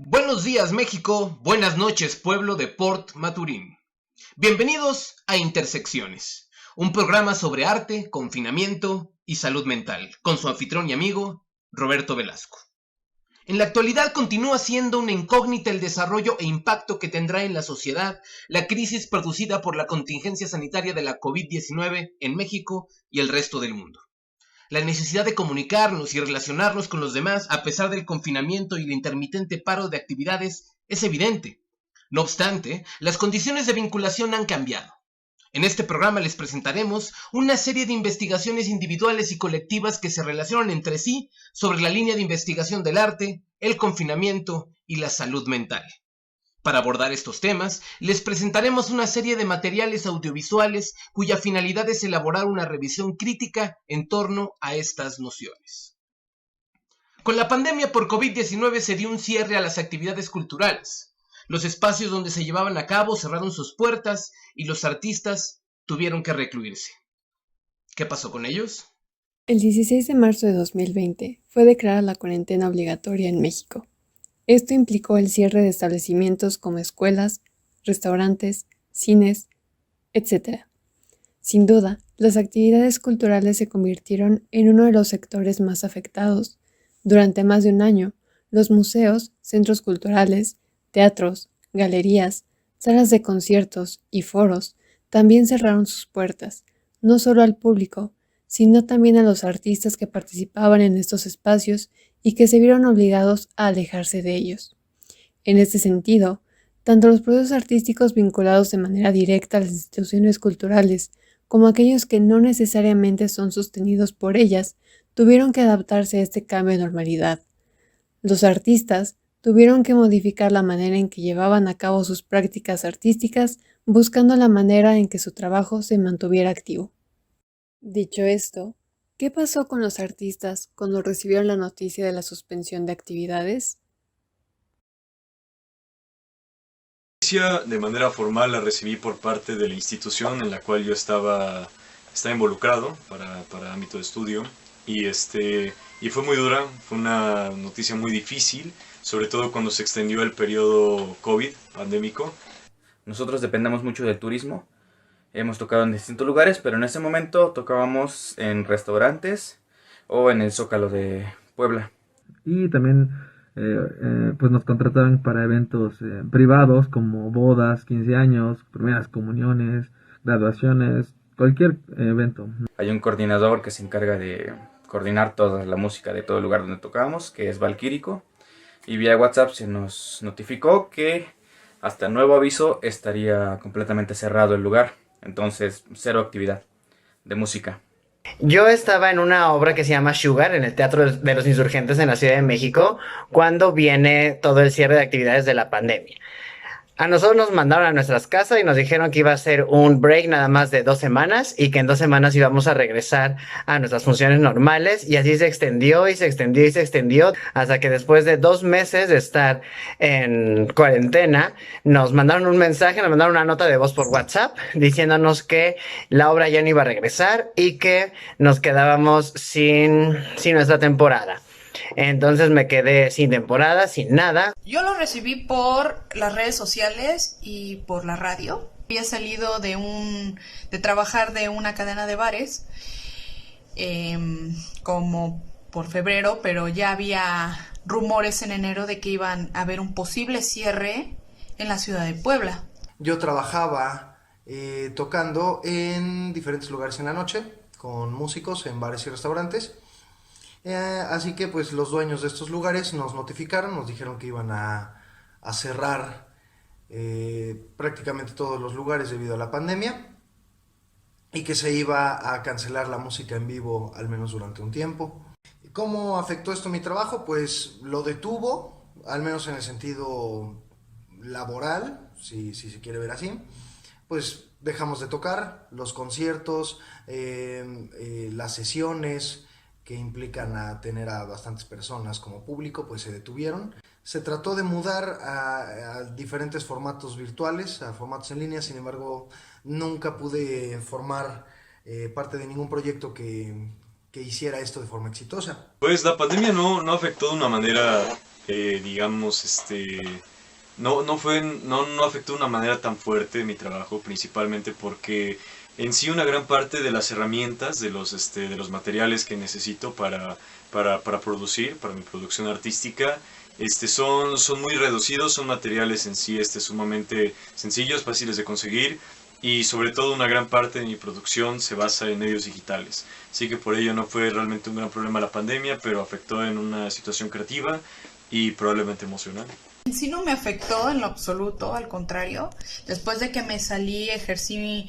Buenos días, México. Buenas noches, pueblo de Port Maturín. Bienvenidos a Intersecciones, un programa sobre arte, confinamiento y salud mental, con su anfitrión y amigo, Roberto Velasco. En la actualidad continúa siendo una incógnita el desarrollo e impacto que tendrá en la sociedad la crisis producida por la contingencia sanitaria de la COVID-19 en México y el resto del mundo. La necesidad de comunicarnos y relacionarnos con los demás a pesar del confinamiento y el intermitente paro de actividades es evidente. No obstante, las condiciones de vinculación han cambiado. En este programa les presentaremos una serie de investigaciones individuales y colectivas que se relacionan entre sí sobre la línea de investigación del arte, el confinamiento y la salud mental. Para abordar estos temas, les presentaremos una serie de materiales audiovisuales cuya finalidad es elaborar una revisión crítica en torno a estas nociones. Con la pandemia por COVID-19 se dio un cierre a las actividades culturales. Los espacios donde se llevaban a cabo cerraron sus puertas y los artistas tuvieron que recluirse. ¿Qué pasó con ellos? El 16 de marzo de 2020 fue declarada la cuarentena obligatoria en México. Esto implicó el cierre de establecimientos como escuelas, restaurantes, cines, etc. Sin duda, las actividades culturales se convirtieron en uno de los sectores más afectados. Durante más de un año, los museos, centros culturales, teatros, galerías, salas de conciertos y foros también cerraron sus puertas, no solo al público, sino también a los artistas que participaban en estos espacios y que se vieron obligados a alejarse de ellos. En este sentido, tanto los procesos artísticos vinculados de manera directa a las instituciones culturales como aquellos que no necesariamente son sostenidos por ellas, tuvieron que adaptarse a este cambio de normalidad. Los artistas tuvieron que modificar la manera en que llevaban a cabo sus prácticas artísticas, buscando la manera en que su trabajo se mantuviera activo. Dicho esto, ¿qué pasó con los artistas cuando recibieron la noticia de la suspensión de actividades? De manera formal la recibí por parte de la institución en la cual yo estaba involucrado para ámbito de estudio y fue muy dura, fue una noticia muy difícil, sobre todo cuando se extendió el periodo COVID pandémico. Nosotros dependemos mucho del turismo. Hemos tocado en distintos lugares, pero en ese momento tocábamos en restaurantes o en el Zócalo de Puebla. Y también pues nos contrataban para eventos privados como bodas, 15 años, primeras comuniones, graduaciones, cualquier evento. Hay un coordinador que se encarga de coordinar toda la música de todo el lugar donde tocábamos, que es Valquírico, y vía WhatsApp se nos notificó que hasta nuevo aviso estaría completamente cerrado el lugar. Entonces, cero actividad de música. Yo estaba en una obra que se llama Sugar en el Teatro de los Insurgentes en la Ciudad de México cuando viene todo el cierre de actividades de la pandemia. A nosotros nos mandaron a nuestras casas y nos dijeron que iba a ser un break nada más de 2 semanas y que en 2 semanas íbamos a regresar a nuestras funciones normales, y así se extendió y se extendió y se extendió hasta que después de 2 meses de estar en cuarentena nos mandaron un mensaje, nos mandaron una nota de voz por WhatsApp diciéndonos que la obra ya no iba a regresar y que nos quedábamos sin nuestra temporada. Entonces me quedé sin temporada, sin nada. Yo lo recibí por las redes sociales y por la radio. Había salido de trabajar de una cadena de bares como por febrero, pero ya había rumores en enero de que iban a haber un posible cierre en la ciudad de Puebla. Yo trabajaba tocando en diferentes lugares en la noche con músicos en bares y restaurantes. Así que pues los dueños de estos lugares nos notificaron, nos dijeron que iban a cerrar prácticamente todos los lugares debido a la pandemia y que se iba a cancelar la música en vivo al menos durante un tiempo. ¿Cómo afectó esto mi trabajo? Pues lo detuvo, al menos en el sentido laboral, si se quiere ver así. Pues dejamos de tocar, los conciertos, las sesiones que implican a tener a bastantes personas como público, pues se detuvieron. Se trató de mudar a diferentes formatos virtuales, a formatos en línea, sin embargo, nunca pude formar parte de ningún proyecto que hiciera esto de forma exitosa. Pues la pandemia no afectó de una manera, digamos, no afectó de una manera tan fuerte mi trabajo, principalmente porque en sí una gran parte de las herramientas, de los materiales que necesito para producir, para mi producción artística, son muy reducidos, son materiales en sí sumamente sencillos, fáciles de conseguir, y sobre todo una gran parte de mi producción se basa en medios digitales. Así que por ello no fue realmente un gran problema la pandemia, pero afectó en una situación creativa y probablemente emocional. En sí no me afectó en lo absoluto, al contrario. Después de que me salí, ejercí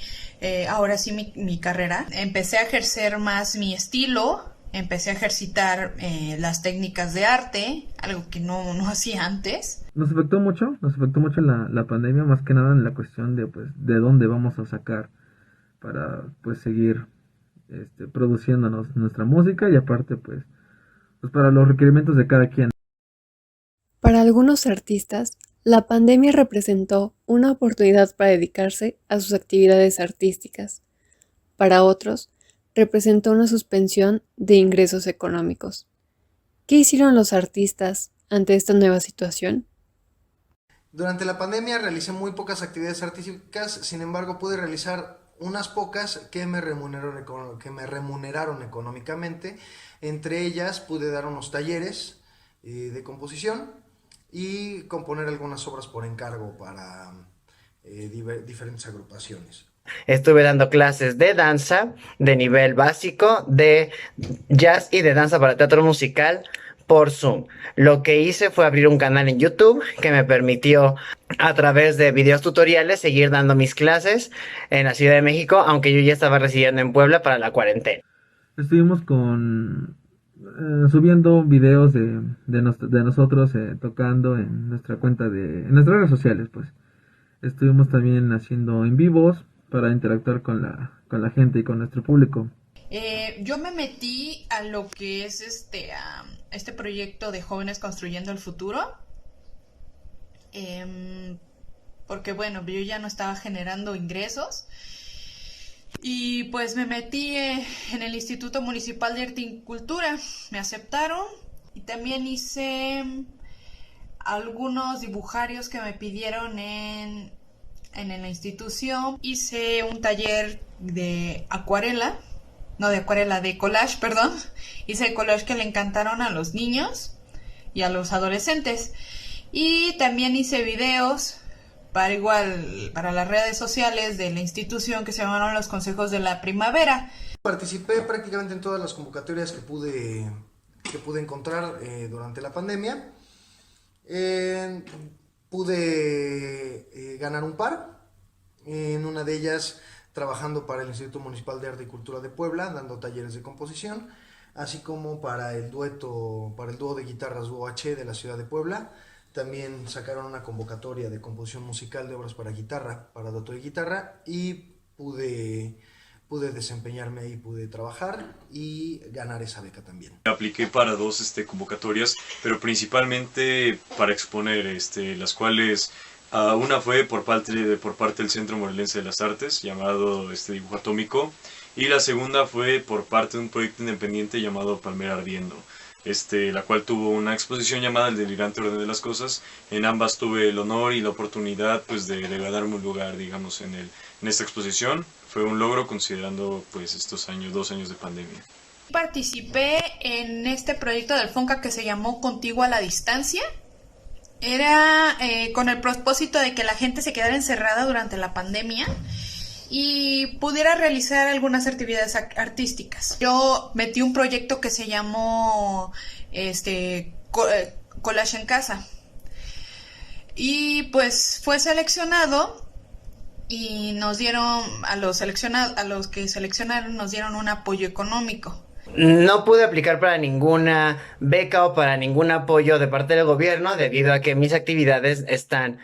ahora sí mi carrera. Empecé a ejercer más mi estilo, empecé a ejercitar las técnicas de arte, algo que no hacía antes. Nos afectó mucho la pandemia, más que nada en la cuestión de pues de dónde vamos a sacar para pues seguir produciéndonos nuestra música, y aparte pues para los requerimientos de cada quien. Para algunos artistas, la pandemia representó una oportunidad para dedicarse a sus actividades artísticas. Para otros, representó una suspensión de ingresos económicos. ¿Qué hicieron los artistas ante esta nueva situación? Durante la pandemia realicé muy pocas actividades artísticas, sin embargo pude realizar unas pocas que me remuneraron económicamente. Entre ellas pude dar unos talleres de composición y componer algunas obras por encargo para diferentes agrupaciones. Estuve dando clases de danza de nivel básico, de jazz y de danza para teatro musical por Zoom. Lo que hice fue abrir un canal en YouTube que me permitió, a través de videos tutoriales, seguir dando mis clases en la Ciudad de México, aunque yo ya estaba residiendo en Puebla para la cuarentena. Estuvimos subiendo videos de nosotros tocando en nuestra cuenta en nuestras redes sociales, pues. Estuvimos también haciendo en vivos para interactuar con la gente y con nuestro público. Yo me metí a lo que es este proyecto de Jóvenes Construyendo el Futuro, porque bueno, yo ya no estaba generando ingresos, y pues me metí en el Instituto Municipal de Arte y Cultura, me aceptaron, y también hice algunos dibujarios que me pidieron en la institución. Hice un taller de collage, perdón. Hice collage que le encantaron a los niños y a los adolescentes. Y también hice videos para las redes sociales de la institución que se llamaron los Consejos de la Primavera. Participé prácticamente en todas las convocatorias que pude encontrar durante la pandemia. Pude ganar un par, en una de ellas trabajando para el Instituto Municipal de Arte y Cultura de Puebla, dando talleres de composición, así como para el dúo de guitarras Dúo H de la ciudad de Puebla. También sacaron una convocatoria de composición musical de obras para guitarra, para dueto de guitarra, y pude desempeñarme ahí, pude trabajar y ganar esa beca también. Apliqué para dos convocatorias, pero principalmente para exponer, las cuales una fue por parte del Centro Morelense de las Artes, llamado Dibujo Atómico, y la segunda fue por parte de un proyecto independiente llamado Palmera Ardiendo, la cual tuvo una exposición llamada El Delirante Orden de las Cosas. En ambas tuve el honor y la oportunidad pues de ganarme un lugar, digamos, en esta exposición. Fue un logro considerando pues estos 2 años de pandemia. Participé en este proyecto del FONCA que se llamó Contigo a la Distancia. Era con el propósito de que la gente se quedara encerrada durante la pandemia y pudiera realizar algunas actividades artísticas. Yo metí un proyecto que se llamó Collage en Casa, y pues fue seleccionado, y nos dieron a los que seleccionaron nos dieron un apoyo económico. No pude aplicar para ninguna beca o para ningún apoyo de parte del gobierno debido a que mis actividades están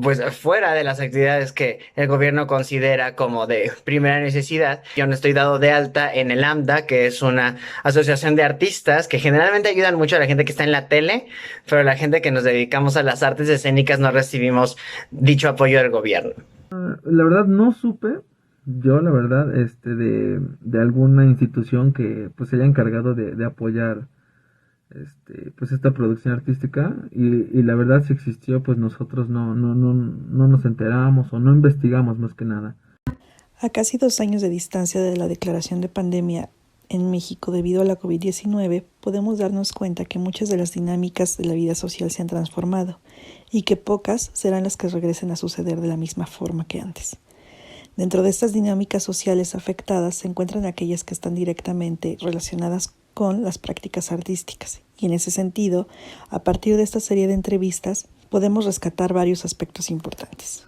pues fuera de las actividades que el gobierno considera como de primera necesidad. Yo no estoy dado de alta en el AMDA, que es una asociación de artistas que generalmente ayudan mucho a la gente que está en la tele, pero la gente que nos dedicamos a las artes escénicas no recibimos dicho apoyo del gobierno. La verdad no supe, yo la verdad, de alguna institución que pues se haya encargado de apoyar pues esta producción artística y la verdad si existió pues nosotros no nos enteramos o no investigamos más que nada. A casi 2 años de distancia de la declaración de pandemia en México debido a la COVID-19, podemos darnos cuenta que muchas de las dinámicas de la vida social se han transformado y que pocas serán las que regresen a suceder de la misma forma que antes. Dentro de estas dinámicas sociales afectadas se encuentran aquellas que están directamente relacionadas con las prácticas artísticas. Y en ese sentido, a partir de esta serie de entrevistas, podemos rescatar varios aspectos importantes.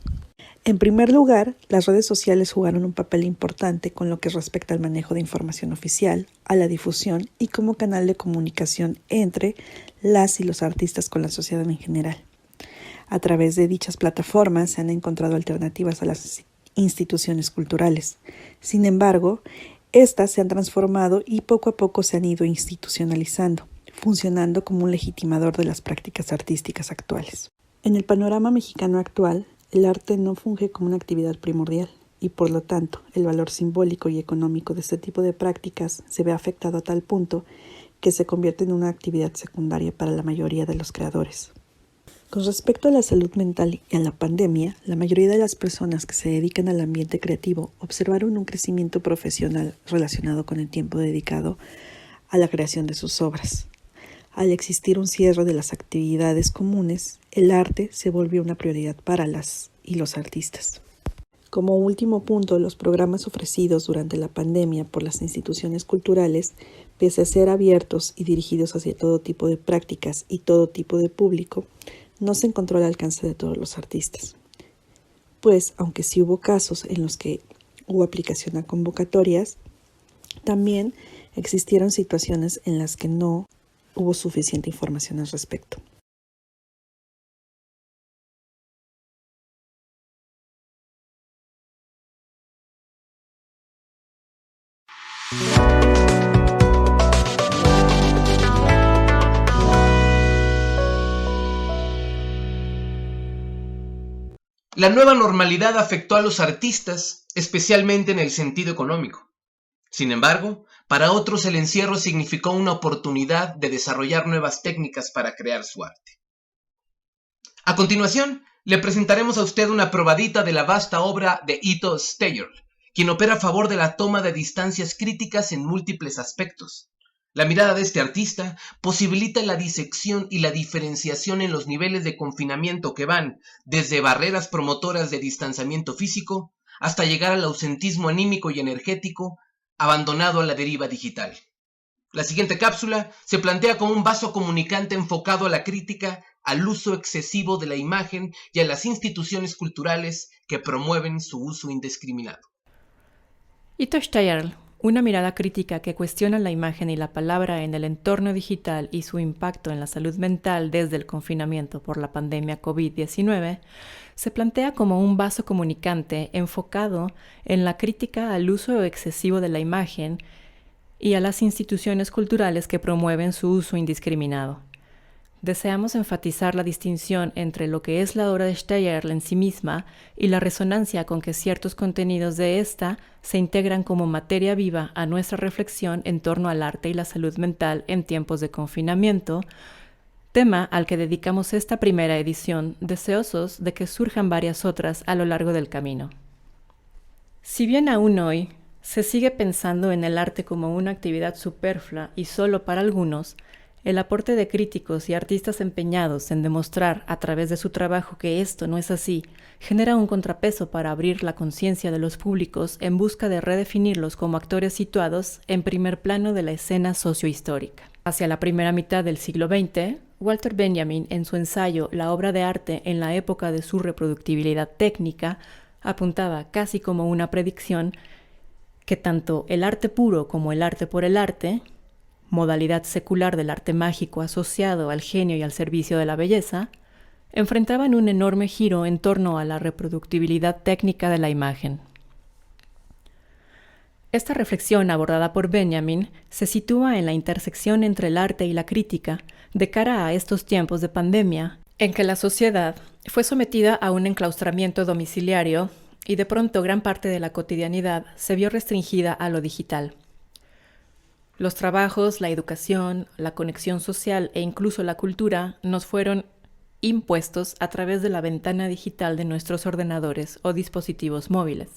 En primer lugar, las redes sociales jugaron un papel importante con lo que respecta al manejo de información oficial, a la difusión y como canal de comunicación entre las y los artistas con la sociedad en general. A través de dichas plataformas se han encontrado alternativas a las instituciones culturales. Sin embargo, estas se han transformado y poco a poco se han ido institucionalizando, funcionando como un legitimador de las prácticas artísticas actuales. En el panorama mexicano actual, el arte no funge como una actividad primordial y por lo tanto el valor simbólico y económico de este tipo de prácticas se ve afectado a tal punto que se convierte en una actividad secundaria para la mayoría de los creadores. Con respecto a la salud mental y a la pandemia, la mayoría de las personas que se dedican al ambiente creativo observaron un crecimiento profesional relacionado con el tiempo dedicado a la creación de sus obras. Al existir un cierre de las actividades comunes, el arte se volvió una prioridad para las y los artistas. Como último punto, los programas ofrecidos durante la pandemia por las instituciones culturales, pese a ser abiertos y dirigidos hacia todo tipo de prácticas y todo tipo de público, no se encontró al alcance de todos los artistas. Pues, aunque sí hubo casos en los que hubo aplicación a convocatorias, también existieron situaciones en las que no hubo suficiente información al respecto. La nueva normalidad afectó a los artistas, especialmente en el sentido económico. Sin embargo, para otros el encierro significó una oportunidad de desarrollar nuevas técnicas para crear su arte. A continuación, le presentaremos a usted una probadita de la vasta obra de Ito Steyer, quien opera a favor de la toma de distancias críticas en múltiples aspectos. La mirada de este artista posibilita la disección y la diferenciación en los niveles de confinamiento que van desde barreras promotoras de distanciamiento físico hasta llegar al ausentismo anímico y energético abandonado a la deriva digital. La siguiente cápsula se plantea como un vaso comunicante enfocado a la crítica al uso excesivo de la imagen y a las instituciones culturales que promueven su uso indiscriminado. Ito Steyer, una mirada crítica que cuestiona la imagen y la palabra en el entorno digital y su impacto en la salud mental desde el confinamiento por la pandemia COVID-19, se plantea como un vaso comunicante enfocado en la crítica al uso excesivo de la imagen y a las instituciones culturales que promueven su uso indiscriminado. Deseamos enfatizar la distinción entre lo que es la obra de Steyer en sí misma y la resonancia con que ciertos contenidos de esta se integran como materia viva a nuestra reflexión en torno al arte y la salud mental en tiempos de confinamiento, tema al que dedicamos esta primera edición, deseosos de que surjan varias otras a lo largo del camino. Si bien aún hoy se sigue pensando en el arte como una actividad superflua y solo para algunos, el aporte de críticos y artistas empeñados en demostrar a través de su trabajo que esto no es así, genera un contrapeso para abrir la conciencia de los públicos en busca de redefinirlos como actores situados en primer plano de la escena sociohistórica. Hacia la primera mitad del siglo XX, Walter Benjamin, en su ensayo La obra de arte en la época de su reproductibilidad técnica, apuntaba casi como una predicción que tanto el arte puro como el arte por el arte, modalidad secular del arte mágico asociado al genio y al servicio de la belleza, enfrentaban un enorme giro en torno a la reproductibilidad técnica de la imagen. Esta reflexión abordada por Benjamin se sitúa en la intersección entre el arte y la crítica de cara a estos tiempos de pandemia, en que la sociedad fue sometida a un enclaustramiento domiciliario y de pronto gran parte de la cotidianidad se vio restringida a lo digital. Los trabajos, la educación, la conexión social e incluso la cultura nos fueron impuestos a través de la ventana digital de nuestros ordenadores o dispositivos móviles.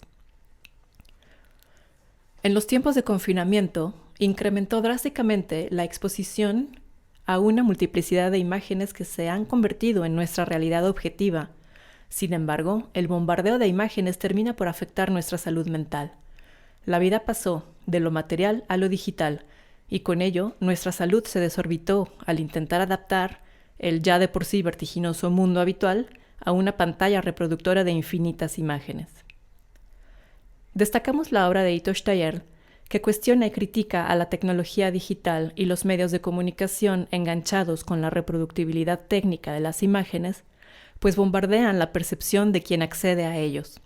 En los tiempos de confinamiento, incrementó drásticamente la exposición a una multiplicidad de imágenes que se han convertido en nuestra realidad objetiva. Sin embargo, el bombardeo de imágenes termina por afectar nuestra salud mental. La vida pasó de lo material a lo digital, y con ello nuestra salud se desorbitó al intentar adaptar el ya de por sí vertiginoso mundo habitual a una pantalla reproductora de infinitas imágenes. Destacamos la obra de Ito Steyer, que cuestiona y critica a la tecnología digital y los medios de comunicación enganchados con la reproductibilidad técnica de las imágenes, pues bombardean la percepción de quien accede a ellos.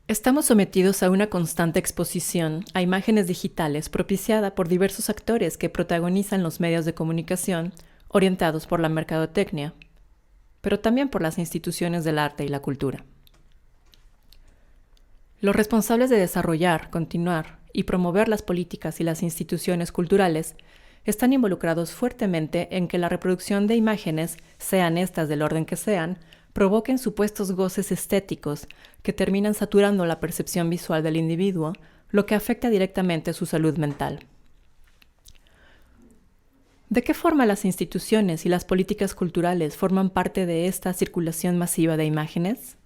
Estamos sometidos a una constante exposición a imágenes digitales propiciada por diversos actores que protagonizan los medios de comunicación orientados por la mercadotecnia, pero también por las instituciones del arte y la cultura. Los responsables de desarrollar, continuar y promover las políticas y las instituciones culturales están involucrados fuertemente en que la reproducción de imágenes, sean estas del orden que sean, provoquen supuestos goces estéticos que terminan saturando la percepción visual del individuo, lo que afecta directamente su salud mental. ¿De qué forma las instituciones y las políticas culturales forman parte de esta circulación masiva de imágenes?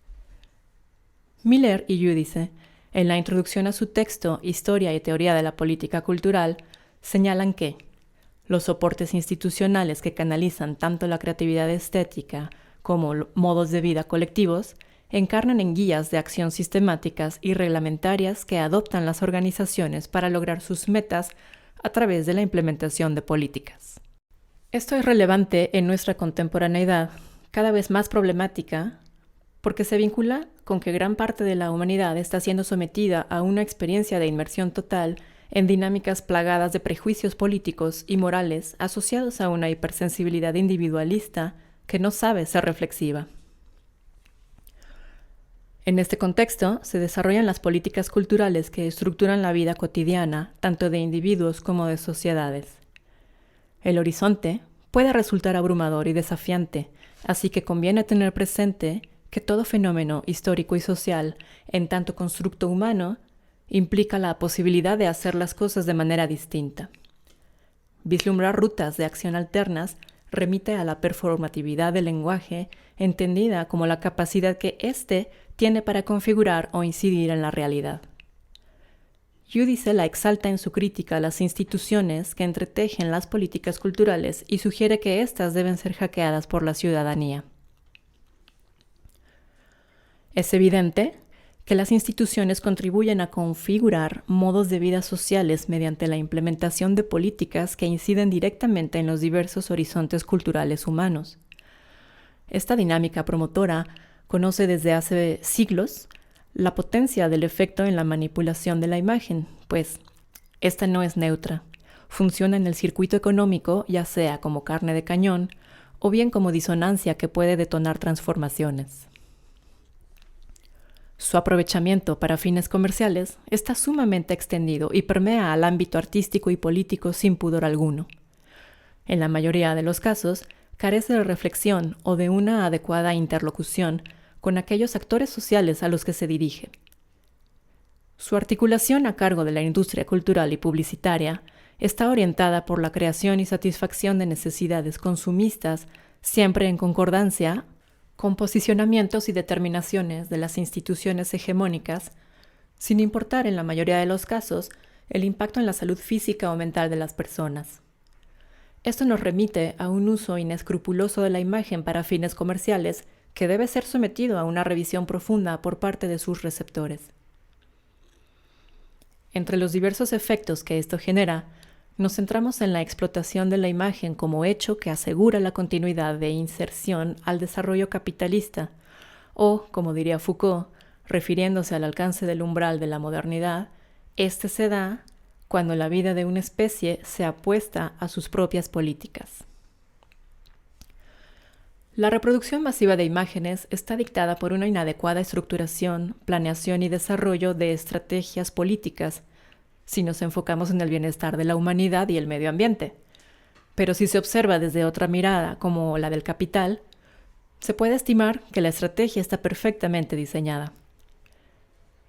Miller y Giudice, en la introducción a su texto Historia y Teoría de la Política Cultural, señalan que los soportes institucionales que canalizan tanto la creatividad estética como modos de vida colectivos encarnan en guías de acción sistemáticas y reglamentarias que adoptan las organizaciones para lograr sus metas a través de la implementación de políticas. Esto es relevante en nuestra contemporaneidad, cada vez más problemática, porque se vincula con que gran parte de la humanidad está siendo sometida a una experiencia de inmersión total en dinámicas plagadas de prejuicios políticos y morales asociados a una hipersensibilidad individualista que no sabe ser reflexiva. En este contexto, se desarrollan las políticas culturales que estructuran la vida cotidiana, tanto de individuos como de sociedades. El horizonte puede resultar abrumador y desafiante, así que conviene tener presente que todo fenómeno histórico y social, en tanto constructo humano, implica la posibilidad de hacer las cosas de manera distinta. Vislumbrar rutas de acción alternas remite a la performatividad del lenguaje, entendida como la capacidad que éste tiene para configurar o incidir en la realidad. Giudice la exalta en su crítica a las instituciones que entretejen las políticas culturales y sugiere que éstas deben ser hackeadas por la ciudadanía. Es evidente que las instituciones contribuyen a configurar modos de vida sociales mediante la implementación de políticas que inciden directamente en los diversos horizontes culturales humanos. Esta dinámica promotora conoce desde hace siglos la potencia del efecto en la manipulación de la imagen, pues esta no es neutra, funciona en el circuito económico ya sea como carne de cañón o bien como disonancia que puede detonar transformaciones. Su aprovechamiento para fines comerciales está sumamente extendido y permea al ámbito artístico y político sin pudor alguno. En la mayoría de los casos, carece de reflexión o de una adecuada interlocución con aquellos actores sociales a los que se dirige. Su articulación a cargo de la industria cultural y publicitaria está orientada por la creación y satisfacción de necesidades consumistas, siempre en concordancia con posicionamientos y determinaciones de las instituciones hegemónicas, sin importar en la mayoría de los casos el impacto en la salud física o mental de las personas. Esto nos remite a un uso inescrupuloso de la imagen para fines comerciales que debe ser sometido a una revisión profunda por parte de sus receptores. Entre los diversos efectos que esto genera, nos centramos en la explotación de la imagen como hecho que asegura la continuidad de inserción al desarrollo capitalista, o, como diría Foucault, refiriéndose al alcance del umbral de la modernidad, este se da cuando la vida de una especie se apuesta a sus propias políticas. La reproducción masiva de imágenes está dictada por una inadecuada estructuración, planeación y desarrollo de estrategias políticas, si nos enfocamos en el bienestar de la humanidad y el medio ambiente. Pero si se observa desde otra mirada, como la del capital, se puede estimar que la estrategia está perfectamente diseñada.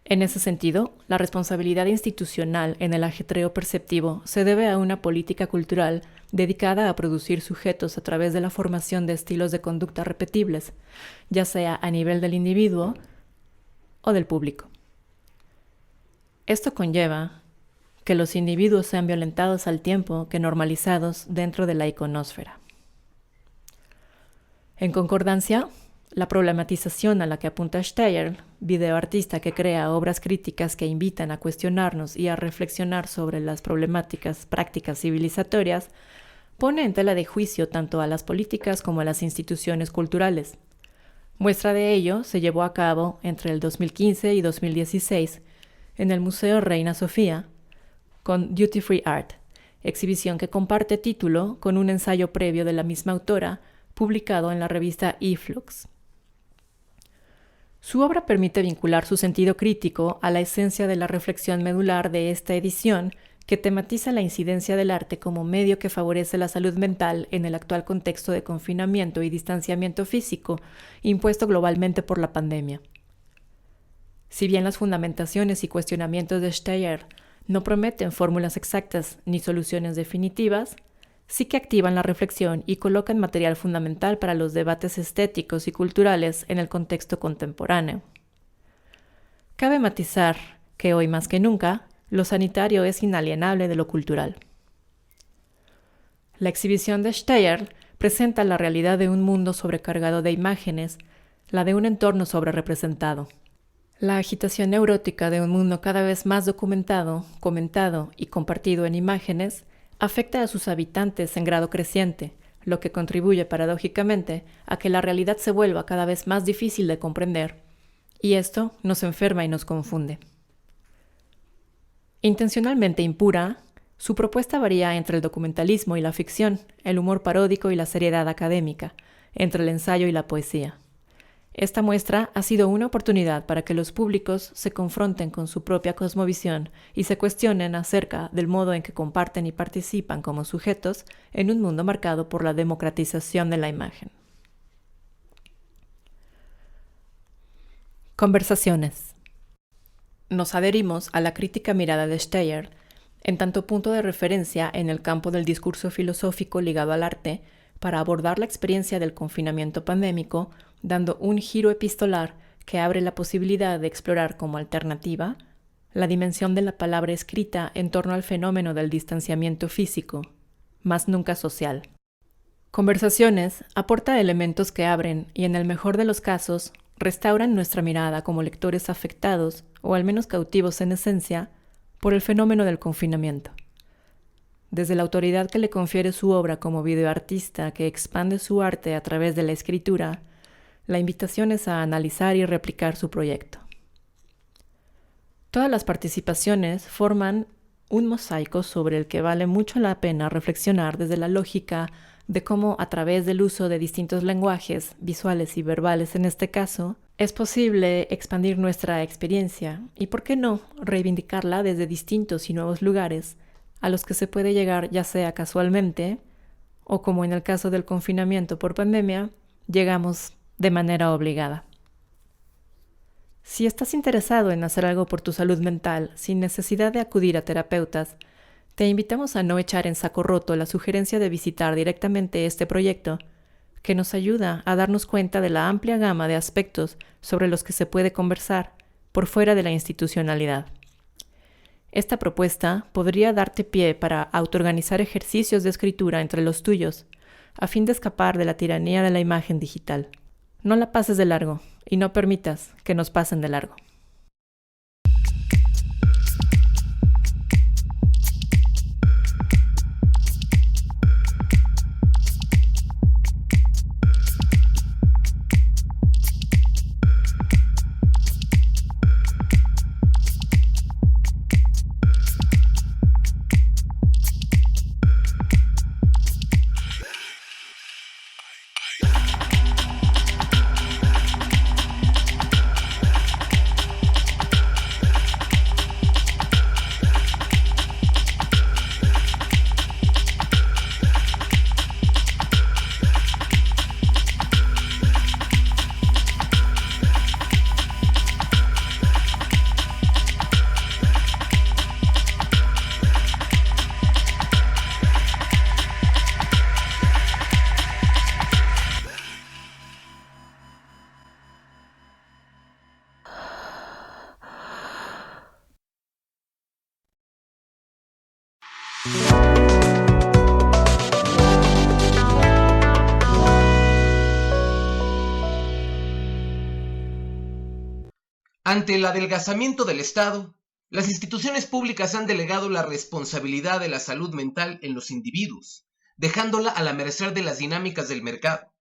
En ese sentido, la responsabilidad institucional en el ajetreo perceptivo se debe a una política cultural dedicada a producir sujetos a través de la formación de estilos de conducta repetibles, ya sea a nivel del individuo o del público. Esto conlleva que los individuos sean violentados al tiempo que normalizados dentro de la iconósfera. En concordancia, la problematización a la que apunta Steyer, videoartista que crea obras críticas que invitan a cuestionarnos y a reflexionar sobre las problemáticas prácticas civilizatorias, pone en tela de juicio tanto a las políticas como a las instituciones culturales. Muestra de ello se llevó a cabo entre el 2015 y 2016 en el Museo Reina Sofía, con Duty Free Art, exhibición que comparte título con un ensayo previo de la misma autora, publicado en la revista eFlux. Su obra permite vincular su sentido crítico a la esencia de la reflexión medular de esta edición, que tematiza la incidencia del arte como medio que favorece la salud mental en el actual contexto de confinamiento y distanciamiento físico impuesto globalmente por la pandemia. Si bien las fundamentaciones y cuestionamientos de Steyer no prometen fórmulas exactas ni soluciones definitivas, sí que activan la reflexión y colocan material fundamental para los debates estéticos y culturales en el contexto contemporáneo. Cabe matizar que hoy más que nunca, lo sanitario es inalienable de lo cultural. La exhibición de Steyer presenta la realidad de un mundo sobrecargado de imágenes, la de un entorno sobrerepresentado. La agitación neurótica de un mundo cada vez más documentado, comentado y compartido en imágenes afecta a sus habitantes en grado creciente, lo que contribuye paradójicamente a que la realidad se vuelva cada vez más difícil de comprender, y esto nos enferma y nos confunde. Intencionalmente impura, su propuesta varía entre el documentalismo y la ficción, el humor paródico y la seriedad académica, entre el ensayo y la poesía. Esta muestra ha sido una oportunidad para que los públicos se confronten con su propia cosmovisión y se cuestionen acerca del modo en que comparten y participan como sujetos en un mundo marcado por la democratización de la imagen. Conversaciones. Nos adherimos a la crítica mirada de Steyer, en tanto punto de referencia en el campo del discurso filosófico ligado al arte, para abordar la experiencia del confinamiento pandémico, dando un giro epistolar que abre la posibilidad de explorar como alternativa la dimensión de la palabra escrita en torno al fenómeno del distanciamiento físico, más nunca social. Conversaciones aporta elementos que abren y, en el mejor de los casos, restauran nuestra mirada como lectores afectados, o al menos cautivos en esencia, por el fenómeno del confinamiento. Desde la autoridad que le confiere su obra como videoartista que expande su arte a través de la escritura, la invitación es a analizar y replicar su proyecto. Todas las participaciones forman un mosaico sobre el que vale mucho la pena reflexionar desde la lógica de cómo, a través del uso de distintos lenguajes, visuales y verbales en este caso, es posible expandir nuestra experiencia y, por qué no, reivindicarla desde distintos y nuevos lugares a los que se puede llegar ya sea casualmente o, como en el caso del confinamiento por pandemia, llegamos de manera obligada. Si estás interesado en hacer algo por tu salud mental sin necesidad de acudir a terapeutas, te invitamos a no echar en saco roto la sugerencia de visitar directamente este proyecto, que nos ayuda a darnos cuenta de la amplia gama de aspectos sobre los que se puede conversar por fuera de la institucionalidad. Esta propuesta podría darte pie para autoorganizar ejercicios de escritura entre los tuyos, a fin de escapar de la tiranía de la imagen digital. No la pases de largo y no permitas que nos pasen de largo. Ante el adelgazamiento del Estado, las instituciones públicas han delegado la responsabilidad de la salud mental en los individuos, dejándola a la merced de las dinámicas del mercado.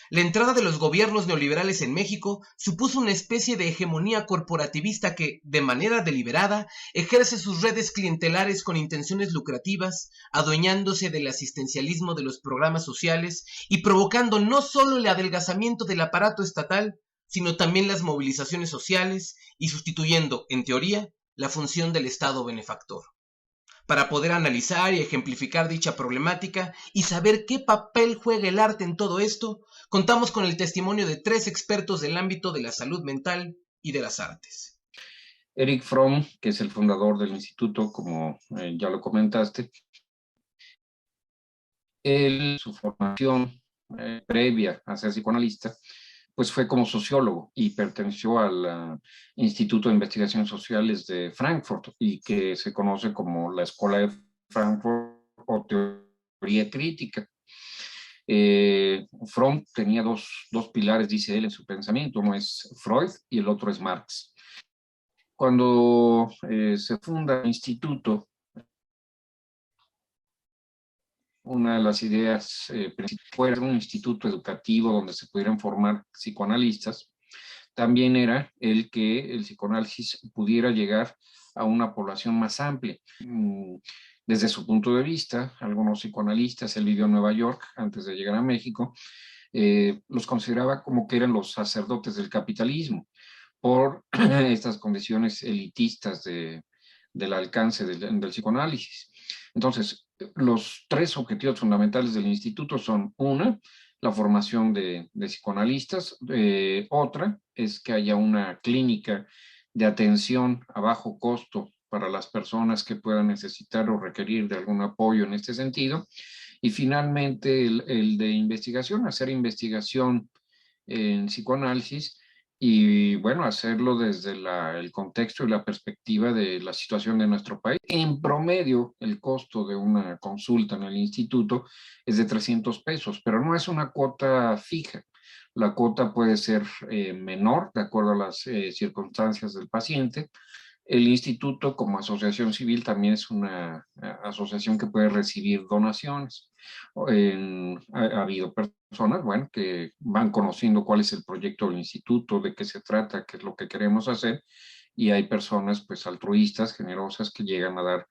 La entrada de los gobiernos neoliberales en México supuso una especie de hegemonía corporativista que, de manera deliberada, ejerce sus redes clientelares con intenciones lucrativas, adueñándose del asistencialismo de los programas sociales y provocando no solo el adelgazamiento del aparato estatal, sino también las movilizaciones sociales y sustituyendo, en teoría, la función del Estado benefactor. Para poder analizar y ejemplificar dicha problemática y saber qué papel juega el arte en todo esto, contamos con el testimonio de 3 expertos del ámbito de la salud mental y de las artes. Erich Fromm, que es el fundador del instituto, como ya lo comentaste, su formación previa a ser psicoanalista, pues fue como sociólogo y perteneció al Instituto de Investigaciones Sociales de Frankfurt, y que se conoce como la Escuela de Frankfurt o Teoría Crítica. Fromm tenía dos pilares, dice él, en su pensamiento. Uno es Freud y el otro es Marx. Cuando se funda el instituto, una de las ideas fue un instituto educativo donde se pudieran formar psicoanalistas. También era el que el psicoanálisis pudiera llegar a una población más amplia. Desde su punto de vista, algunos psicoanalistas, él vivió en Nueva York antes de llegar a México, los consideraba como que eran los sacerdotes del capitalismo por estas condiciones elitistas del alcance del psicoanálisis. Entonces, los 3 objetivos fundamentales del instituto son: una, la formación de psicoanalistas; otra es que haya una clínica de atención a bajo costo para las personas que puedan necesitar o requerir de algún apoyo en este sentido; y finalmente el de investigación, hacer investigación en psicoanálisis, y bueno, hacerlo desde el contexto y la perspectiva de la situación de nuestro país. En promedio, el costo de una consulta en el instituto es de 300 pesos, pero no es una cuota fija. La cuota puede ser menor de acuerdo a las circunstancias del paciente. El instituto, como asociación civil, también es una asociación que puede recibir donaciones. Ha habido personas, bueno, que van conociendo cuál es el proyecto del instituto, de qué se trata, qué es lo que queremos hacer, y hay personas, pues, altruistas, generosas, que llegan a dar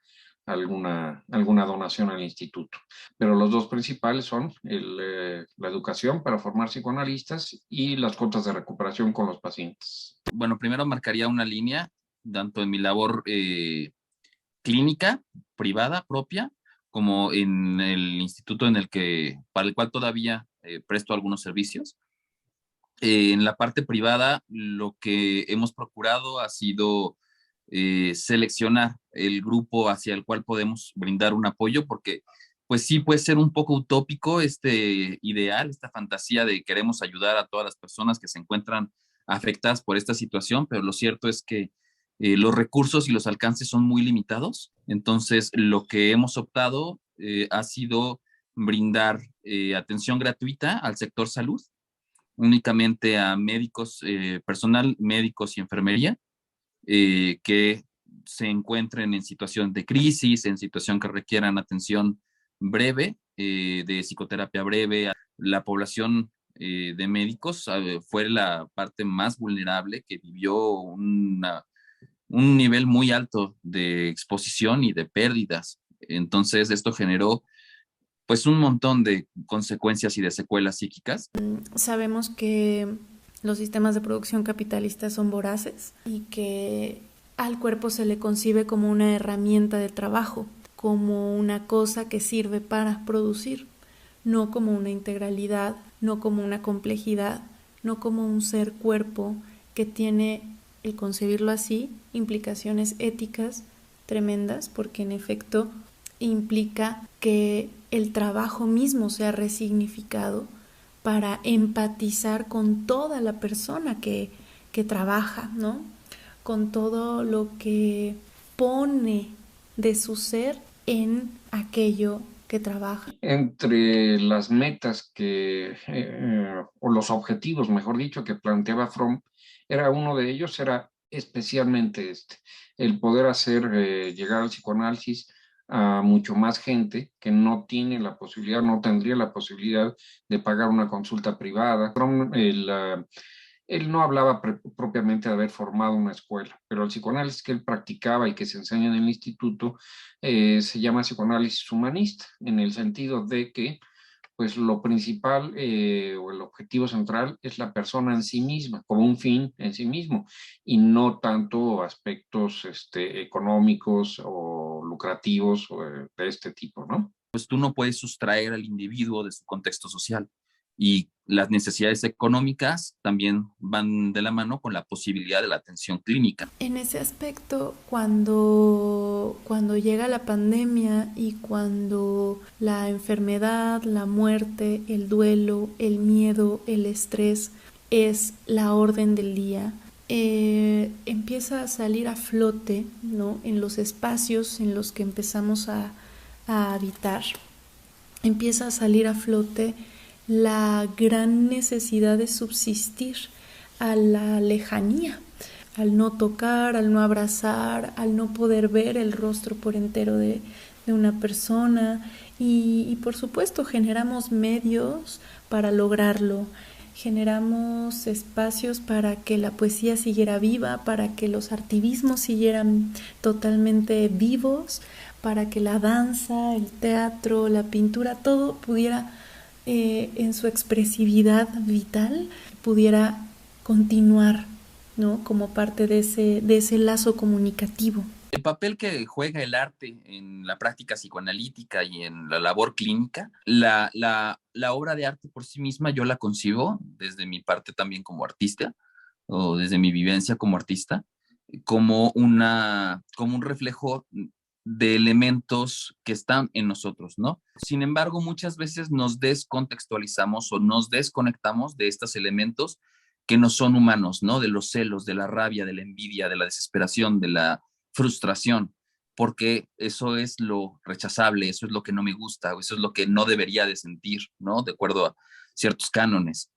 alguna donación al instituto. Pero los 2 principales son la educación para formar psicoanalistas y las cuotas de recuperación con los pacientes. Bueno, primero marcaría una línea, tanto en mi labor clínica, privada, propia, como en el instituto para el cual todavía presto algunos servicios. En la parte privada, lo que hemos procurado ha sido seleccionar el grupo hacia el cual podemos brindar un apoyo, porque pues sí puede ser un poco utópico este ideal, esta fantasía de queremos ayudar a todas las personas que se encuentran afectadas por esta situación, pero lo cierto es que los recursos y los alcances son muy limitados. Entonces, lo que hemos optado ha sido brindar atención gratuita al sector salud, únicamente a médicos, personal, médicos y enfermería, que se encuentren en situación de crisis, en situación que requieran atención breve, de psicoterapia breve. La población de médicos fue la parte más vulnerable, que vivió un nivel muy alto de exposición y de pérdidas. Entonces, esto generó pues un montón de consecuencias y de secuelas psíquicas. Sabemos que los sistemas de producción capitalistas son voraces y que al cuerpo se le concibe como una herramienta de trabajo, como una cosa que sirve para producir, no como una integralidad, no como una complejidad, no como un ser cuerpo que tiene, el concebirlo así, implicaciones éticas tremendas, porque en efecto implica que el trabajo mismo sea resignificado para empatizar con toda la persona que trabaja, ¿no? Con todo lo que pone de su ser en aquello que trabaja. Entre las metas o los objetivos, mejor dicho, que planteaba Fromm, uno de ellos era especialmente el poder hacer llegar al psicoanálisis a mucho más gente que no tiene la posibilidad, no tendría la posibilidad de pagar una consulta privada. Fromm, él no hablaba propiamente de haber formado una escuela, pero el psicoanálisis que él practicaba y que se enseña en el instituto se llama psicoanálisis humanista, en el sentido de que pues lo principal o el objetivo central es la persona en sí misma, como un fin en sí mismo, y no tanto aspectos económicos o lucrativos o de este tipo, ¿no? Pues tú no puedes sustraer al individuo de su contexto social, y las necesidades económicas también van de la mano con la posibilidad de la atención clínica. En ese aspecto, cuando llega la pandemia y cuando la enfermedad, la muerte, el duelo, el miedo, el estrés es la orden del día, empieza a salir a flote, ¿no?, en los espacios en los que empezamos a habitar. Empieza a salir a flote la gran necesidad de subsistir a la lejanía, al no tocar, al no abrazar, al no poder ver el rostro por entero de una persona y por supuesto generamos medios para lograrlo, generamos espacios para que la poesía siguiera viva, para que los artivismos siguieran totalmente vivos, para que la danza, el teatro, la pintura, todo pudiera en su expresividad vital pudiera continuar, ¿no?, como parte de ese lazo comunicativo. El papel que juega el arte en la práctica psicoanalítica y en la labor clínica, la obra de arte por sí misma yo la concibo desde mi parte también como artista, o desde mi vivencia como artista, como un reflejo de elementos que están en nosotros, ¿no? Sin embargo, muchas veces nos descontextualizamos o nos desconectamos de estos elementos que no son humanos, ¿no? De los celos, de la rabia, de la envidia, de la desesperación, de la frustración, porque eso es lo rechazable, eso es lo que no me gusta, eso es lo que no debería de sentir, ¿no? De acuerdo a ciertos cánones.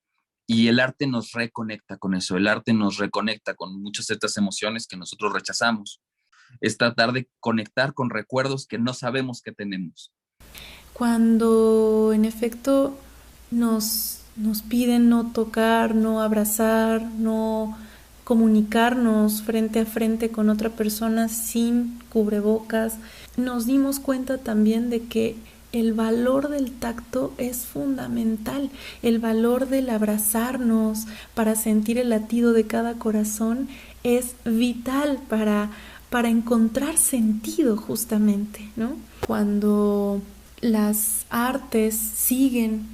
Y el arte nos reconecta con eso, el arte nos reconecta con muchas de estas emociones que nosotros rechazamos. Es tratar de conectar con recuerdos que no sabemos que tenemos. Cuando en efecto nos piden no tocar, no abrazar, no comunicarnos frente a frente con otra persona sin cubrebocas, nos dimos cuenta también de que el valor del tacto es fundamental, el valor del abrazarnos para sentir el latido de cada corazón es vital para encontrar sentido justamente, ¿no? Cuando las artes siguen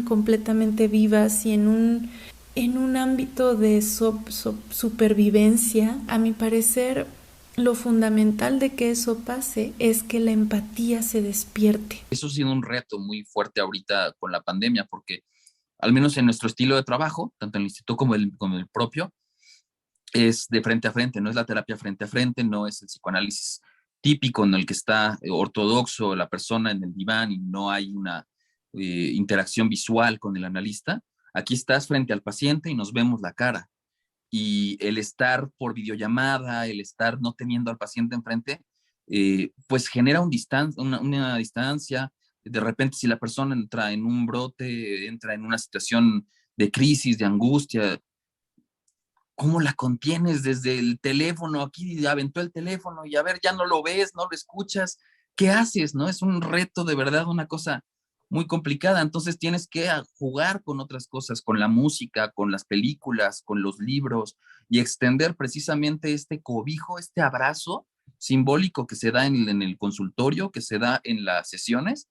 completamente vivas y en un ámbito de supervivencia, a mi parecer, lo fundamental de que eso pase es que la empatía se despierte. Eso ha sido un reto muy fuerte ahorita con la pandemia, porque al menos en nuestro estilo de trabajo, tanto en el instituto como el propio, es de frente a frente, no es la terapia frente a frente, no es el psicoanálisis típico en el que está ortodoxo la persona en el diván y no hay una interacción visual con el analista. Aquí estás frente al paciente y nos vemos la cara. Y el estar por videollamada, el estar no teniendo al paciente enfrente, pues genera una distancia. De repente, si la persona entra en un brote, entra en una situación de crisis, de angustia, ¿cómo la contienes desde el teléfono? Aquí aventó el teléfono y a ver, ya no lo ves, no lo escuchas. ¿Qué haces? ¿No? Es un reto de verdad, una cosa muy complicada. Entonces tienes que jugar con otras cosas, con la música, con las películas, con los libros y extender precisamente este cobijo, este abrazo simbólico que se da en el consultorio, que se da en las sesiones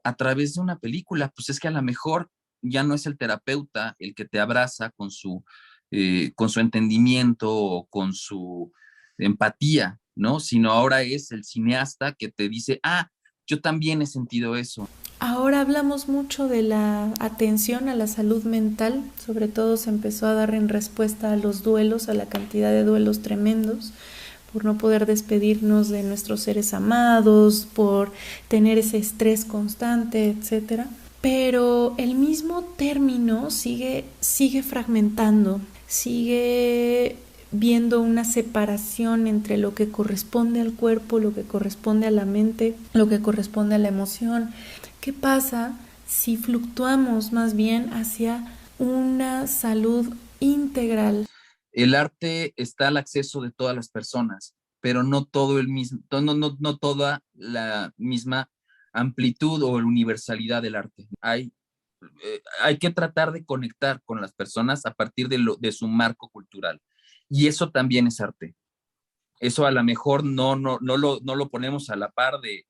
a través de una película. Pues es que a lo mejor ya no es el terapeuta el que te abraza con su entendimiento o con su empatía, ¿no? Sino ahora es el cineasta que te dice, yo también he sentido eso. Ahora hablamos mucho de la atención a la salud mental, sobre todo se empezó a dar en respuesta a los duelos, a la cantidad de duelos tremendos por no poder despedirnos de nuestros seres amados, por tener ese estrés constante, etc. Pero el mismo término sigue fragmentando, sigue viendo una separación entre lo que corresponde al cuerpo, lo que corresponde a la mente, lo que corresponde a la emoción. ¿Qué pasa si fluctuamos más bien hacia una salud integral? El arte está al acceso de todas las personas, pero no toda la misma amplitud o universalidad del arte. Hay que tratar de conectar con las personas a partir de su marco cultural. Y eso también es arte. Eso a lo mejor no lo ponemos a la par de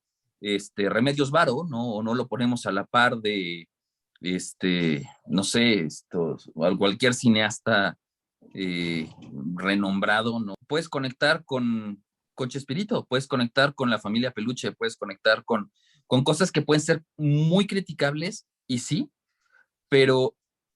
Remedios Varo, ¿no? O no lo ponemos a la par de, no sé, cualquier cineasta renombrado, ¿no? Puedes conectar con Chespirito, puedes conectar con la familia Peluche, puedes conectar con cosas que pueden ser muy criticables, y sí, pero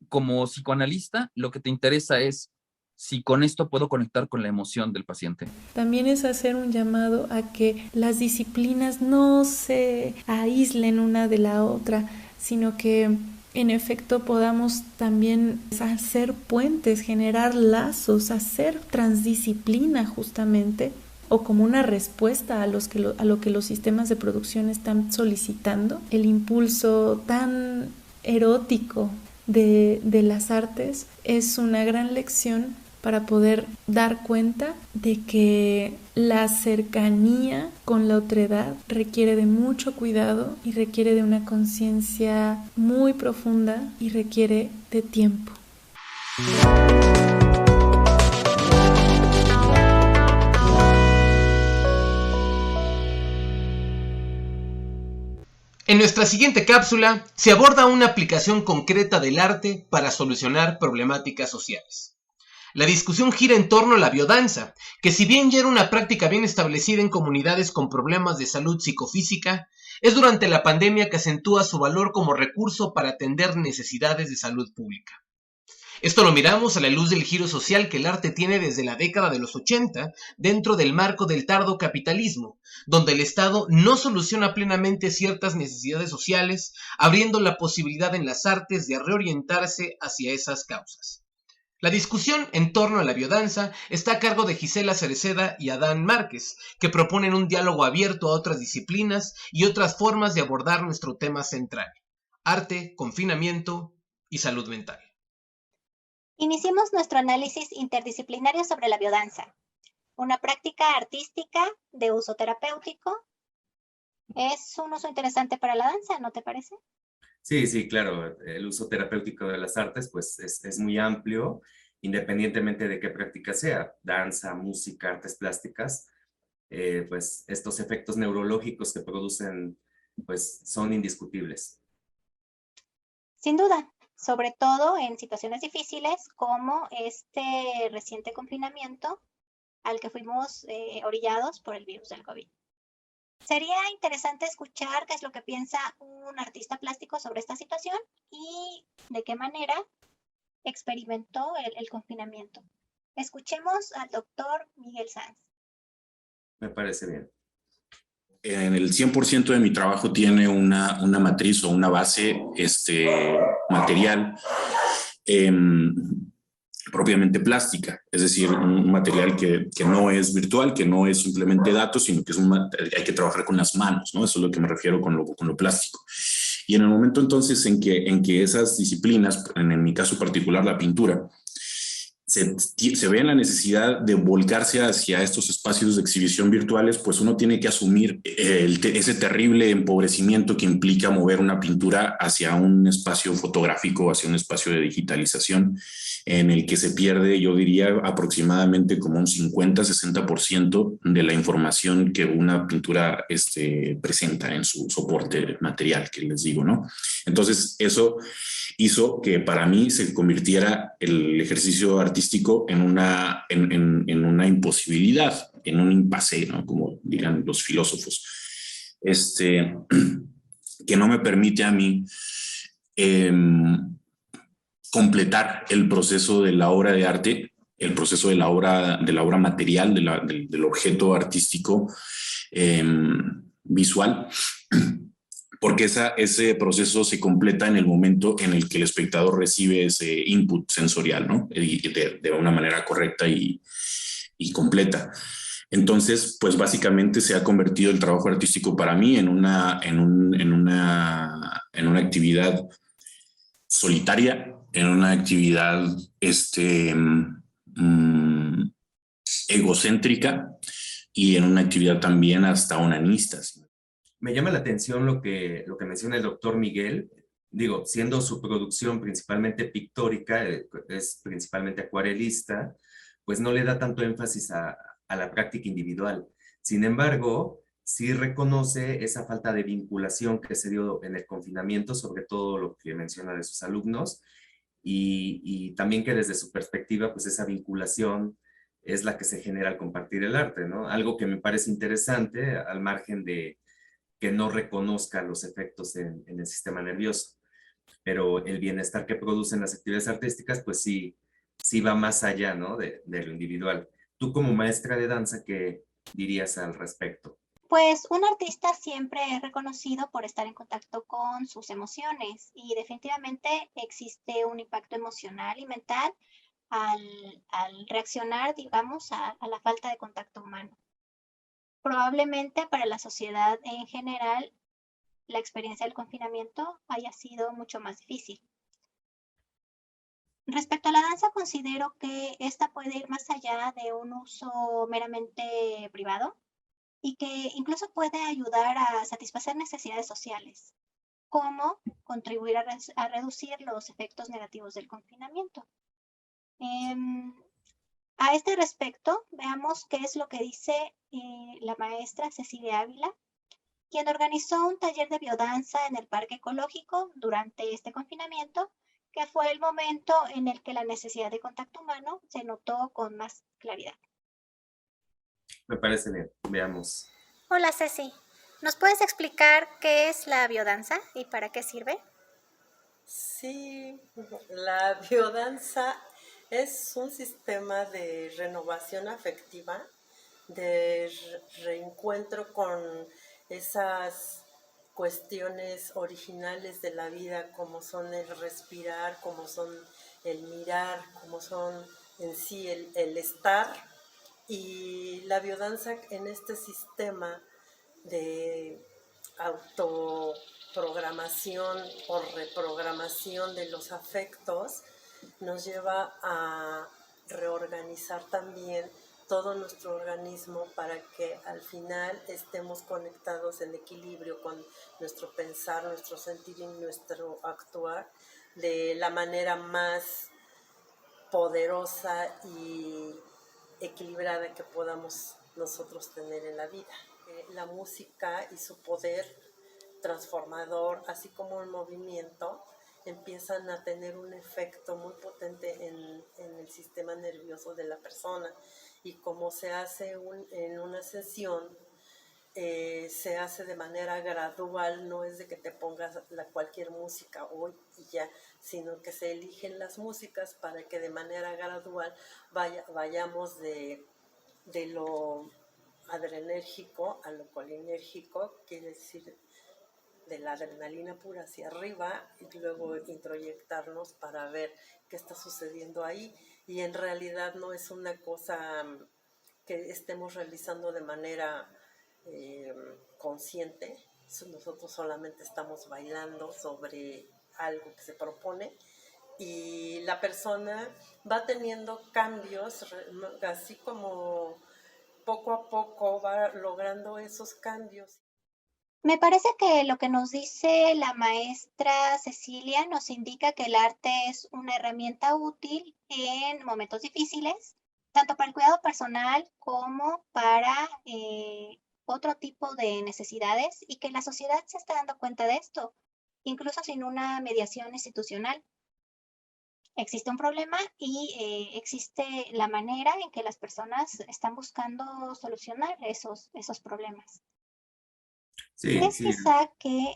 como psicoanalista, lo que te interesa es si con esto puedo conectar con la emoción del paciente. También es hacer un llamado a que las disciplinas no se aíslen una de la otra, sino que en efecto podamos también hacer puentes, generar lazos, hacer transdisciplina justamente, o como una respuesta a lo que los sistemas de producción están solicitando. El impulso tan erótico de las artes es una gran lección para poder dar cuenta de que la cercanía con la otredad requiere de mucho cuidado y requiere de una conciencia muy profunda y requiere de tiempo. En nuestra siguiente cápsula se aborda una aplicación concreta del arte para solucionar problemáticas sociales. La discusión gira en torno a la biodanza, que si bien ya era una práctica bien establecida en comunidades con problemas de salud psicofísica, es durante la pandemia que acentúa su valor como recurso para atender necesidades de salud pública. Esto lo miramos a la luz del giro social que el arte tiene desde la década de los 80 dentro del marco del tardo capitalismo, donde el Estado no soluciona plenamente ciertas necesidades sociales, abriendo la posibilidad en las artes de reorientarse hacia esas causas. La discusión en torno a la biodanza está a cargo de Gisela Cereceda y Adán Márquez, que proponen un diálogo abierto a otras disciplinas y otras formas de abordar nuestro tema central: arte, confinamiento y salud mental. Iniciemos nuestro análisis interdisciplinario sobre la biodanza, una práctica artística de uso terapéutico. Es un uso interesante para la danza, ¿no te parece? Sí, claro. El uso terapéutico de las artes pues es muy amplio, independientemente de qué práctica sea. Danza, música, artes plásticas, pues estos efectos neurológicos que producen pues son indiscutibles. Sin duda, sobre todo en situaciones difíciles como este reciente confinamiento al que fuimos orillados por el virus del COVID. Sería interesante escuchar qué es lo que piensa un artista plástico sobre esta situación y de qué manera experimentó el confinamiento. Escuchemos al doctor Miguel Sanz. Me parece bien. En el 100% de mi trabajo tiene una matriz o una base material propiamente plástica, es decir, un material que no es virtual, que no es simplemente datos, sino que es hay que trabajar con las manos, ¿no? Eso es lo que me refiero con lo plástico. Y en el momento entonces en que esas disciplinas, en mi caso particular la pintura, se ve en la necesidad de volcarse hacia estos espacios de exhibición virtuales, pues uno tiene que asumir ese terrible empobrecimiento que implica mover una pintura hacia un espacio fotográfico, hacia un espacio de digitalización, en el que se pierde, yo diría, aproximadamente como un 50-60% de la información que una pintura presenta en su soporte material, que les digo, ¿no? Entonces, eso hizo que para mí se convirtiera el ejercicio artístico en una imposibilidad, en un impasse, ¿no? Como dirán los filósofos, que no me permite a mí completar el proceso de la obra de arte el proceso de la obra material, del objeto artístico visual, porque ese proceso se completa en el momento en el que el espectador recibe ese input sensorial, ¿no? Y de una manera correcta y completa. Entonces, pues básicamente se ha convertido el trabajo artístico para mí en una actividad solitaria, en una actividad egocéntrica y en una actividad también hasta onanista. Me llama la atención lo que menciona el doctor Miguel. Digo, siendo su producción principalmente pictórica, es principalmente acuarelista, pues no le da tanto énfasis a la práctica individual. Sin embargo, sí reconoce esa falta de vinculación que se dio en el confinamiento, sobre todo lo que menciona de sus alumnos, y también que desde su perspectiva, pues esa vinculación es la que se genera al compartir el arte, ¿no? Algo que me parece interesante, al margen de que no reconozca los efectos en el sistema nervioso. Pero el bienestar que producen las actividades artísticas, pues sí va más allá, ¿no? de lo individual. Tú como maestra de danza, ¿qué dirías al respecto? Pues un artista siempre es reconocido por estar en contacto con sus emociones y definitivamente existe un impacto emocional y mental al reaccionar, digamos, a la falta de contacto humano. Probablemente para la sociedad en general la experiencia del confinamiento haya sido mucho más difícil. Respecto a la danza, considero que esta puede ir más allá de un uso meramente privado y que incluso puede ayudar a satisfacer necesidades sociales, como contribuir a reducir los efectos negativos del confinamiento. A este respecto, veamos qué es lo que dice la maestra Cecilia Ávila, quien organizó un taller de biodanza en el Parque Ecológico durante este confinamiento, que fue el momento en el que la necesidad de contacto humano se notó con más claridad. Me parece bien, veamos. Hola Ceci, ¿nos puedes explicar qué es la biodanza y para qué sirve? Sí, la biodanza es un sistema de renovación afectiva, de reencuentro con esas cuestiones originales de la vida, como son el respirar, como son el mirar, como son en sí el estar. Y la biodanza en este sistema de autoprogramación o reprogramación de los afectos nos lleva a reorganizar también todo nuestro organismo para que al final estemos conectados en equilibrio con nuestro pensar, nuestro sentir y nuestro actuar de la manera más poderosa y equilibrada que podamos nosotros tener en la vida. La música y su poder transformador, así como el movimiento, empiezan a tener un efecto muy potente en el sistema nervioso de la persona. Y como se hace en una sesión, se hace de manera gradual, no es de que te pongas cualquier música hoy y ya, sino que se eligen las músicas para que de manera gradual vayamos de lo adrenérgico a lo colinérgico, quiere decir de la adrenalina pura hacia arriba y luego introyectarnos para ver qué está sucediendo ahí. Y en realidad no es una cosa que estemos realizando de manera consciente. Nosotros solamente estamos bailando sobre algo que se propone y la persona va teniendo cambios, así como poco a poco va logrando esos cambios. Me parece que lo que nos dice la maestra Cecilia nos indica que el arte es una herramienta útil en momentos difíciles, tanto para el cuidado personal como para otro tipo de necesidades, y que la sociedad se está dando cuenta de esto, incluso sin una mediación institucional. Existe un problema y existe la manera en que las personas están buscando solucionar esos problemas. Sí, ¿Crees sí. quizá que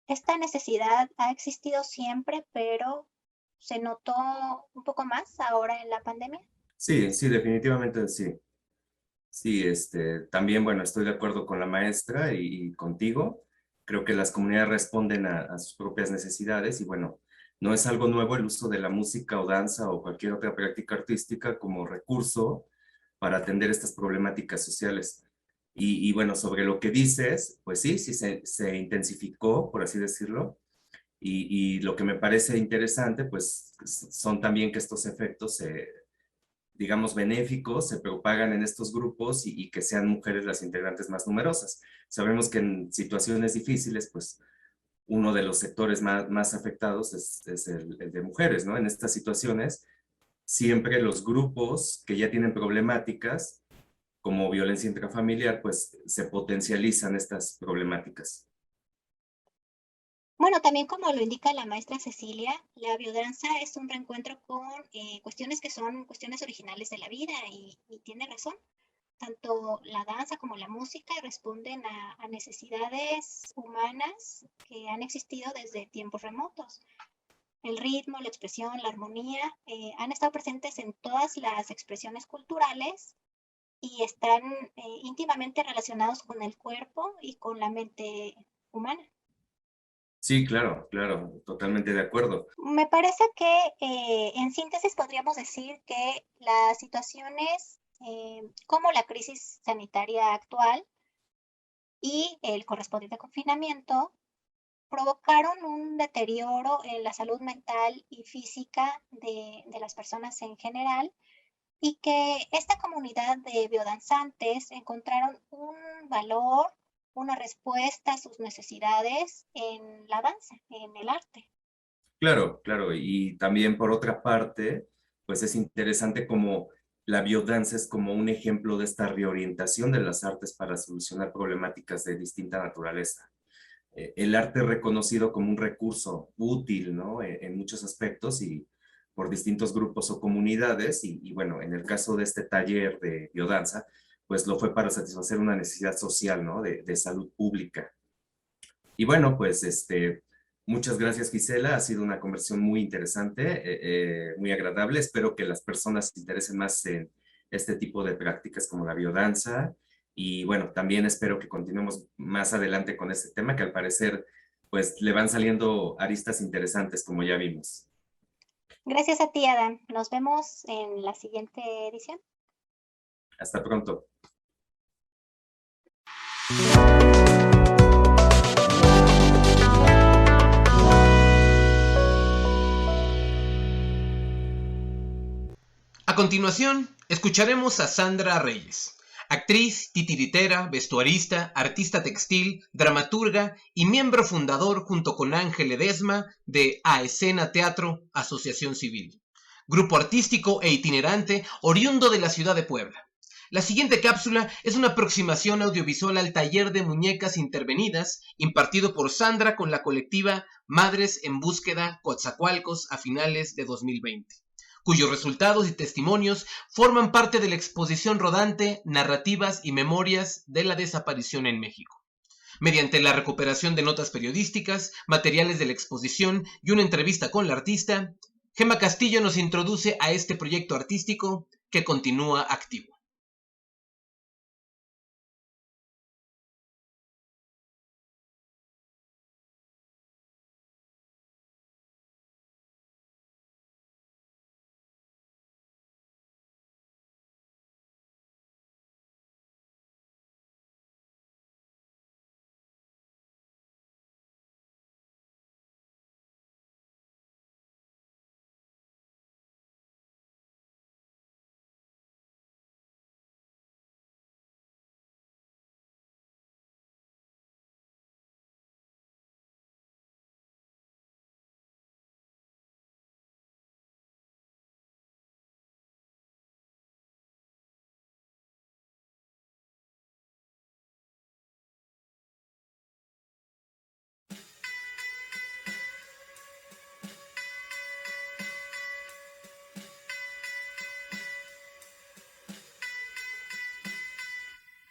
esta necesidad ha existido siempre, pero se notó un poco más ahora en la pandemia? Sí, sí, definitivamente sí. Sí, también, bueno, estoy de acuerdo con la maestra y contigo. Creo que las comunidades responden a sus propias necesidades y bueno, no es algo nuevo el uso de la música o danza o cualquier otra práctica artística como recurso para atender estas problemáticas sociales. Y bueno, sobre lo que dices, pues sí, sí se intensificó, por así decirlo. Y lo que me parece interesante, pues son también que estos efectos digamos, benéficos se propagan en estos grupos y que sean mujeres las integrantes más numerosas. Sabemos que en situaciones difíciles, pues uno de los sectores más afectados es el de mujeres, ¿no? En estas situaciones, siempre los grupos que ya tienen problemáticas, como violencia intrafamiliar, pues se potencializan estas problemáticas. Bueno, también como lo indica la maestra Cecilia, la biodanza es un reencuentro con cuestiones que son cuestiones originales de la vida y tiene razón. Tanto la danza como la música responden a necesidades humanas que han existido desde tiempos remotos. El ritmo, la expresión, la armonía han estado presentes en todas las expresiones culturales y están íntimamente relacionados con el cuerpo y con la mente humana. Sí, claro, claro, totalmente de acuerdo. Me parece que en síntesis podríamos decir que las situaciones como la crisis sanitaria actual y el correspondiente confinamiento provocaron un deterioro en la salud mental y física de las personas en general y que esta comunidad de biodanzantes encontraron un valor, una respuesta a sus necesidades en la danza, en el arte. Claro, claro. Y también por otra parte, pues es interesante como la biodanza es como un ejemplo de esta reorientación de las artes para solucionar problemáticas de distinta naturaleza. El arte es reconocido como un recurso útil, ¿no? En muchos aspectos y por distintos grupos o comunidades. Y bueno, en el caso de este taller de biodanza, pues lo fue para satisfacer una necesidad social, ¿no? De salud pública. Y bueno, pues muchas gracias Gisela, ha sido una conversación muy interesante, muy agradable. Espero que las personas se interesen más en este tipo de prácticas como la biodanza y bueno, también espero que continuemos más adelante con este tema que al parecer pues le van saliendo aristas interesantes como ya vimos. Gracias a ti, Adam. Nos vemos en la siguiente edición. Hasta pronto. A continuación, escucharemos a Sandra Reyes, actriz, titiritera, vestuarista, artista textil, dramaturga y miembro fundador junto con Ángel Ledesma de A Escena Teatro, Asociación Civil, grupo artístico e itinerante oriundo de la ciudad de Puebla. La siguiente cápsula es una aproximación audiovisual al taller de muñecas intervenidas impartido por Sandra con la colectiva Madres en Búsqueda Coatzacoalcos a finales de 2020. Cuyos resultados y testimonios forman parte de la exposición rodante Narrativas y Memorias de la Desaparición en México. Mediante la recuperación de notas periodísticas, materiales de la exposición y una entrevista con la artista, Gema Castillo nos introduce a este proyecto artístico que continúa activo.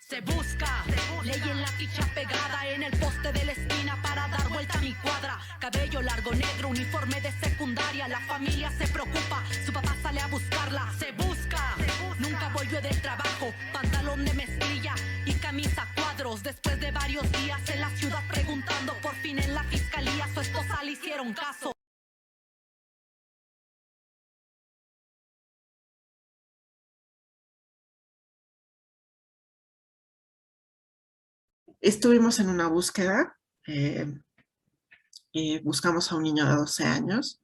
Se busca ley en la ficha pegada en el poste de la esquina para dar vuelta a mi cuadra. Cabello largo, negro, uniforme de secundaria. La familia se preocupa, su papá sale a buscarla. Se busca, nunca volvió del trabajo. Pantalón de mezclilla y camisa cuadros. Después de varios días en la ciudad preguntando, por fin en la fiscalía su esposa le hicieron caso. Estuvimos en una búsqueda, buscamos a un niño de 12 años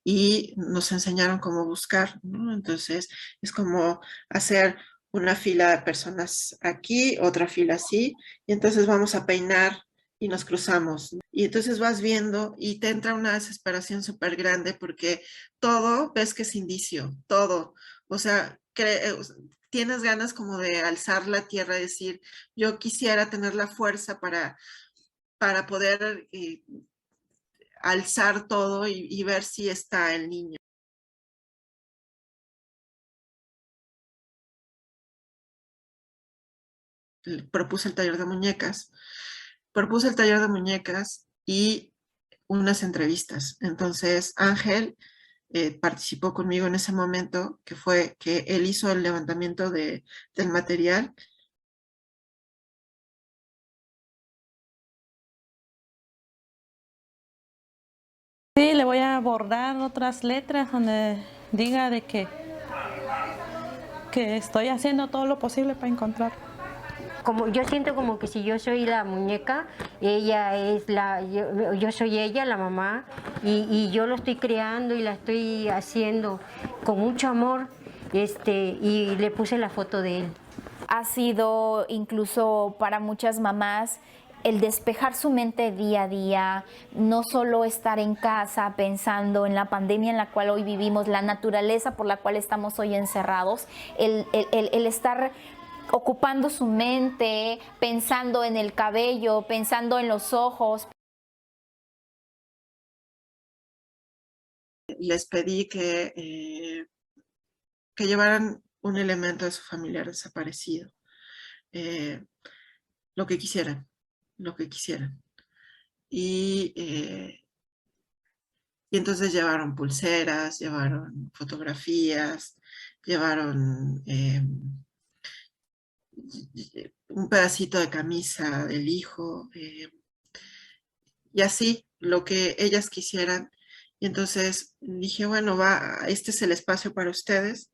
y nos enseñaron cómo buscar, ¿no? Entonces es como hacer una fila de personas aquí, otra fila así, y entonces vamos a peinar y nos cruzamos. Y entonces vas viendo y te entra una desesperación súper grande porque todo ves que es indicio, todo. O sea, tienes ganas como de alzar la tierra y decir, yo quisiera tener la fuerza para poder alzar todo y ver si está el niño. Propuse el taller de muñecas y unas entrevistas. Entonces Ángel participó conmigo en ese momento, que fue que él hizo el levantamiento del material. Sí, le voy a bordar otras letras donde diga de que estoy haciendo todo lo posible para encontrar. Como yo siento como que si yo soy la muñeca, ella es yo soy ella, la mamá, y yo lo estoy creando y la estoy haciendo con mucho amor, y le puse la foto de él. Ha sido incluso para muchas mamás el despejar su mente día a día, no solo estar en casa pensando en la pandemia en la cual hoy vivimos, la naturaleza por la cual estamos hoy encerrados, el estar ocupando su mente, pensando en el cabello, pensando en los ojos. Les pedí que llevaran un elemento de su familiar desaparecido, lo que quisieran. Y entonces llevaron pulseras, llevaron fotografías, llevaron un pedacito de camisa del hijo, y así, lo que ellas quisieran. Y entonces dije, bueno, este es el espacio para ustedes.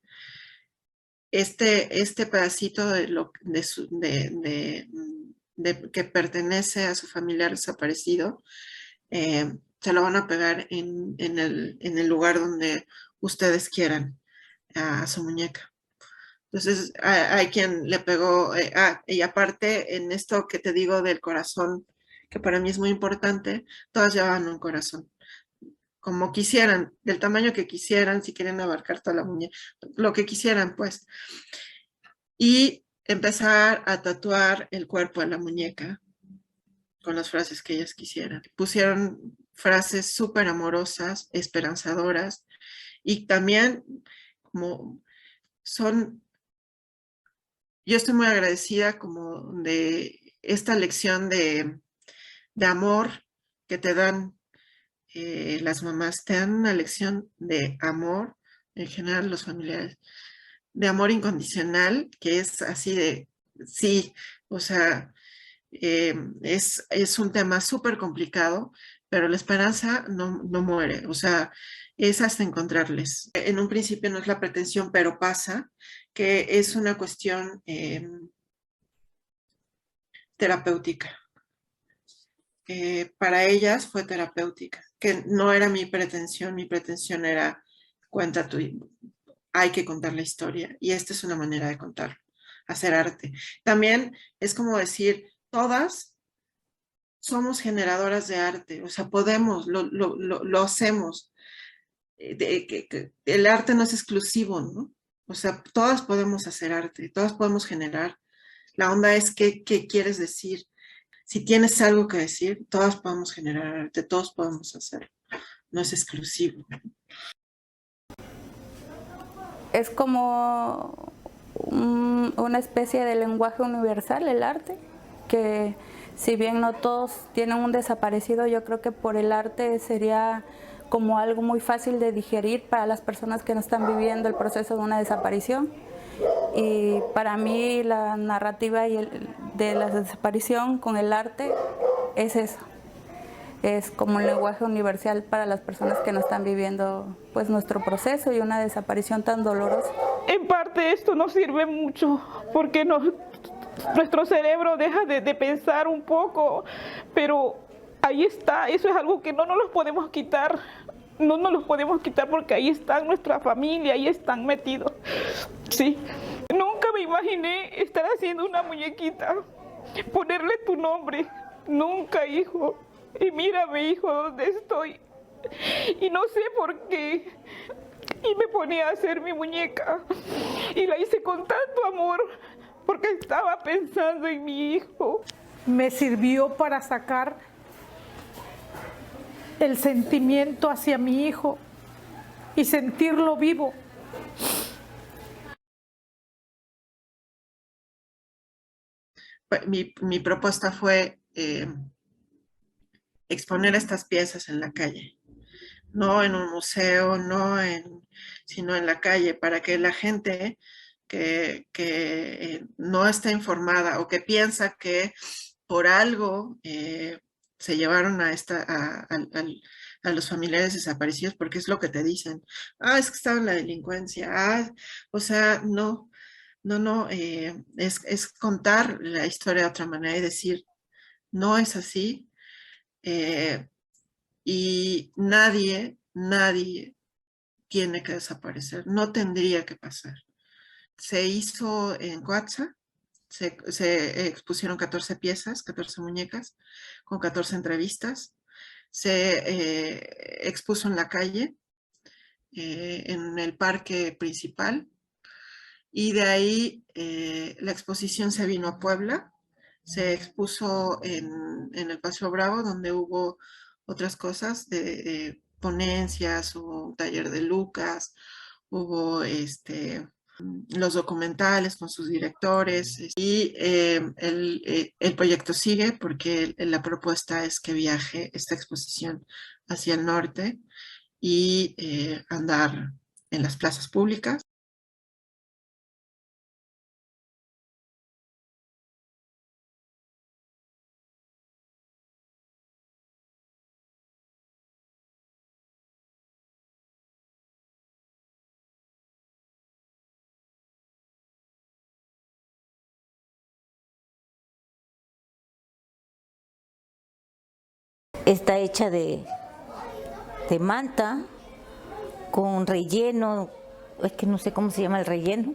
Este pedacito que pertenece a su familiar desaparecido, se lo van a pegar en el lugar donde ustedes quieran a su muñeca. Entonces hay quien le pegó, y aparte en esto que te digo del corazón, que para mí es muy importante, todas llevaban un corazón, como quisieran, del tamaño que quisieran, si quieren abarcar toda la muñeca, lo que quisieran pues. Y empezar a tatuar el cuerpo de la muñeca con las frases que ellas quisieran. Pusieron frases súper amorosas, esperanzadoras, y también como yo estoy muy agradecida como de esta lección de amor que te dan las mamás, te dan una lección de amor, en general los familiares, de amor incondicional, que es así de, sí, o sea, es un tema súper complicado, pero la esperanza no muere, o sea, es hasta encontrarles. En un principio no es la pretensión, pero pasa, que es una cuestión terapéutica. Para ellas fue terapéutica, que no era mi pretensión era hay que contar la historia, y esta es una manera de contarlo, hacer arte. También es como decir, todas somos generadoras de arte, o sea, podemos, lo hacemos. El arte no es exclusivo, ¿no? O sea, todas podemos hacer arte, todas podemos generar. La onda es qué quieres decir. Si tienes algo que decir, todas podemos generar arte, todos podemos hacerlo. No es exclusivo. Es como una especie de lenguaje universal, el arte, que si bien no todos tienen un desaparecido, yo creo que por el arte sería como algo muy fácil de digerir para las personas que no están viviendo el proceso de una desaparición. Y para mí la narrativa de la desaparición con el arte es eso. Es como un lenguaje universal para las personas que no están viviendo pues nuestro proceso y una desaparición tan dolorosa. En parte esto nos sirve mucho porque nuestro cerebro deja de pensar un poco, pero ahí está, eso es algo que no nos lo podemos quitar. No nos los podemos quitar porque ahí están nuestra familia, ahí están metidos. Sí. Nunca me imaginé estar haciendo una muñequita, ponerle tu nombre. Nunca, hijo. Y mírame, hijo, dónde estoy. Y no sé por qué. Y me ponía a hacer mi muñeca. Y la hice con tanto amor porque estaba pensando en mi hijo. Me sirvió para sacar el sentimiento hacia mi hijo y sentirlo vivo. Mi propuesta fue exponer estas piezas en la calle, no en un museo, sino en la calle, para que la gente que no está informada o que piensa que por algo se llevaron a los familiares desaparecidos, porque es lo que te dicen. Es que estaba en la delincuencia. O sea, no, es contar la historia de otra manera y decir, no es así. Y nadie tiene que desaparecer, no tendría que pasar. Se hizo en WhatsApp. Se expusieron 14 piezas, 14 muñecas, con 14 entrevistas. Se expuso en la calle, en el parque principal. Y de ahí la exposición se vino a Puebla. Se expuso en el Paseo Bravo, donde hubo otras cosas, de ponencias, hubo un taller de Lucas, hubo los documentales con sus directores, y el proyecto sigue porque la propuesta es que viaje esta exposición hacia el norte y andar en las plazas públicas. Está hecha de manta con relleno, es que no sé cómo se llama el relleno,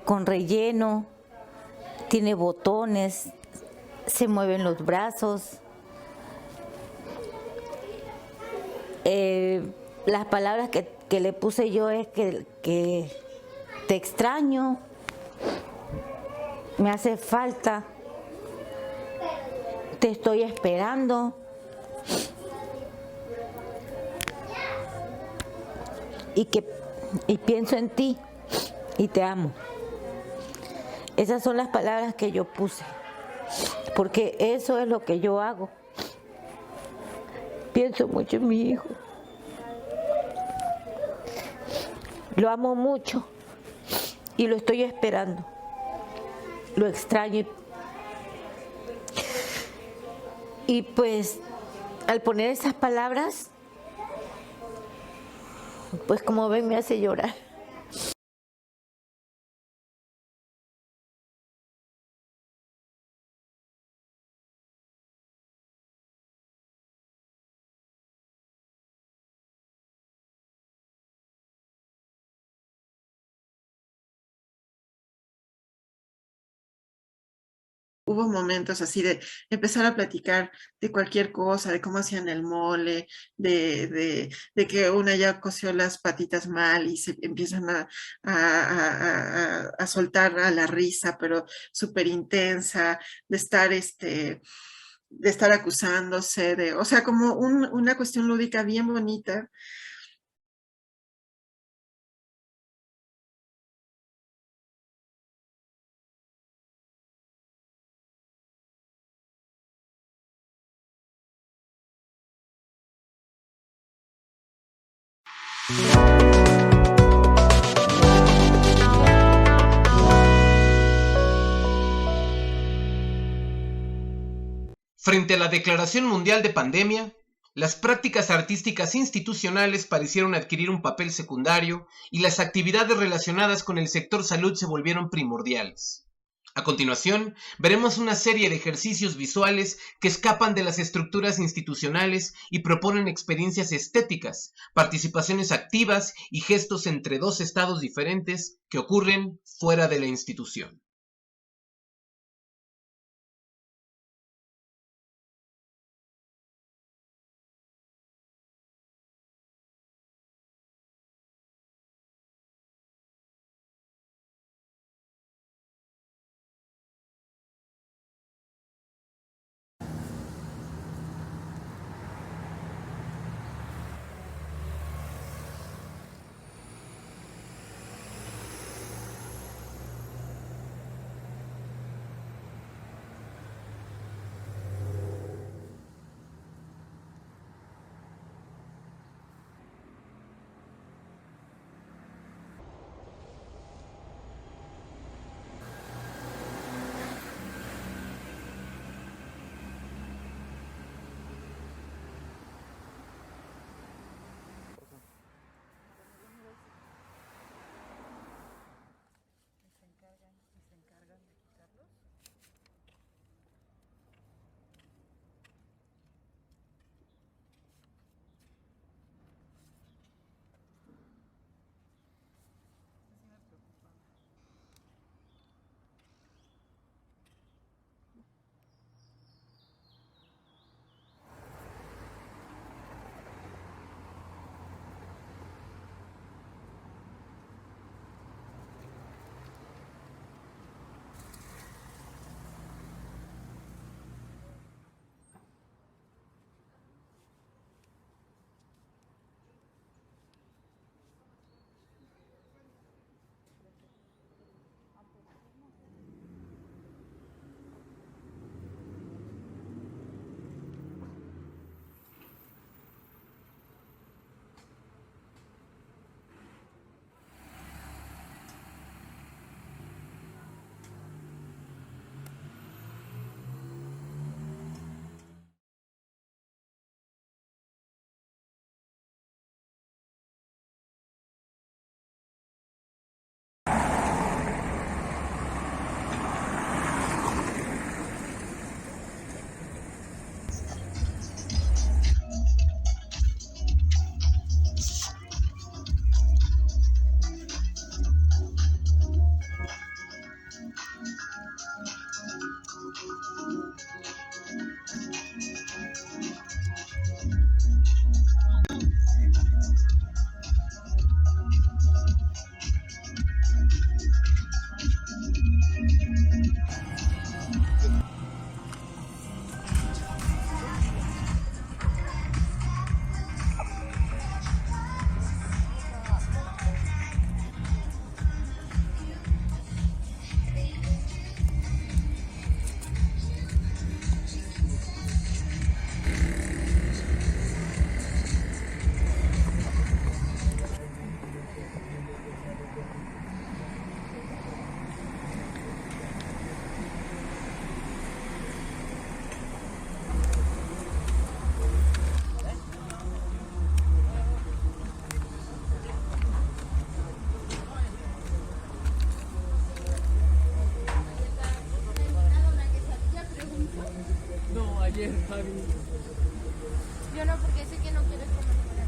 con relleno, tiene botones, se mueven los brazos. Las palabras que le puse yo es que te extraño, me hace falta, te estoy esperando y pienso en ti y te amo. Esas son las palabras que yo puse, porque eso es lo que yo hago. Pienso mucho en mi hijo. Lo amo mucho y lo estoy esperando. Lo extraño. Y pues al poner esas palabras, pues como ven me hace llorar. Hubo momentos así de empezar a platicar de cualquier cosa, de cómo hacían el mole, de que una ya coció las patitas mal y se empiezan a soltar a la risa, pero súper intensa, de estar acusándose, o sea, como una cuestión lúdica bien bonita. Frente a la Declaración Mundial de Pandemia, las prácticas artísticas institucionales parecieron adquirir un papel secundario y las actividades relacionadas con el sector salud se volvieron primordiales. A continuación, veremos una serie de ejercicios visuales que escapan de las estructuras institucionales y proponen experiencias estéticas, participaciones activas y gestos entre dos estados diferentes que ocurren fuera de la institución. Yo no, porque sé que no quieres comer fuera.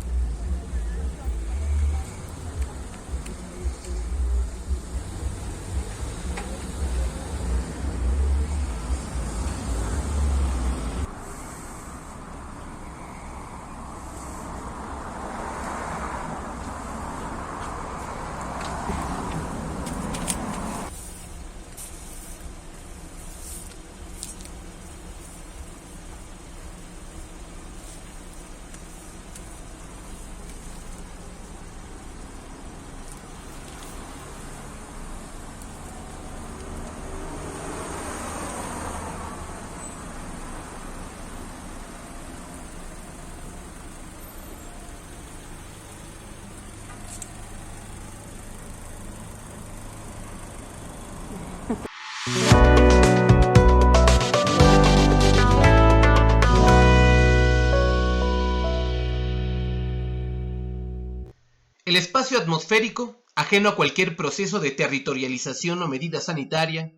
El espacio atmosférico, ajeno a cualquier proceso de territorialización o medida sanitaria,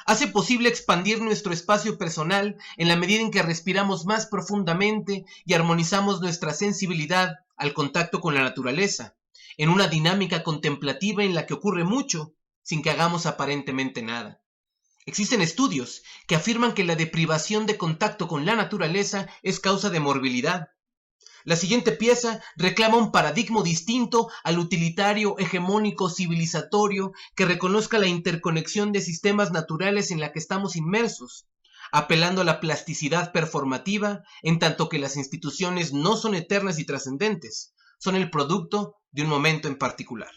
hace posible expandir nuestro espacio personal en la medida en que respiramos más profundamente y armonizamos nuestra sensibilidad al contacto con la naturaleza, en una dinámica contemplativa en la que ocurre mucho sin que hagamos aparentemente nada. Existen estudios que afirman que la deprivación de contacto con la naturaleza es causa de morbilidad. La siguiente pieza reclama un paradigma distinto al utilitario, hegemónico, civilizatorio, que reconozca la interconexión de sistemas naturales en la que estamos inmersos, apelando a la plasticidad performativa, en tanto que las instituciones no son eternas y trascendentes, son el producto de un momento en particular.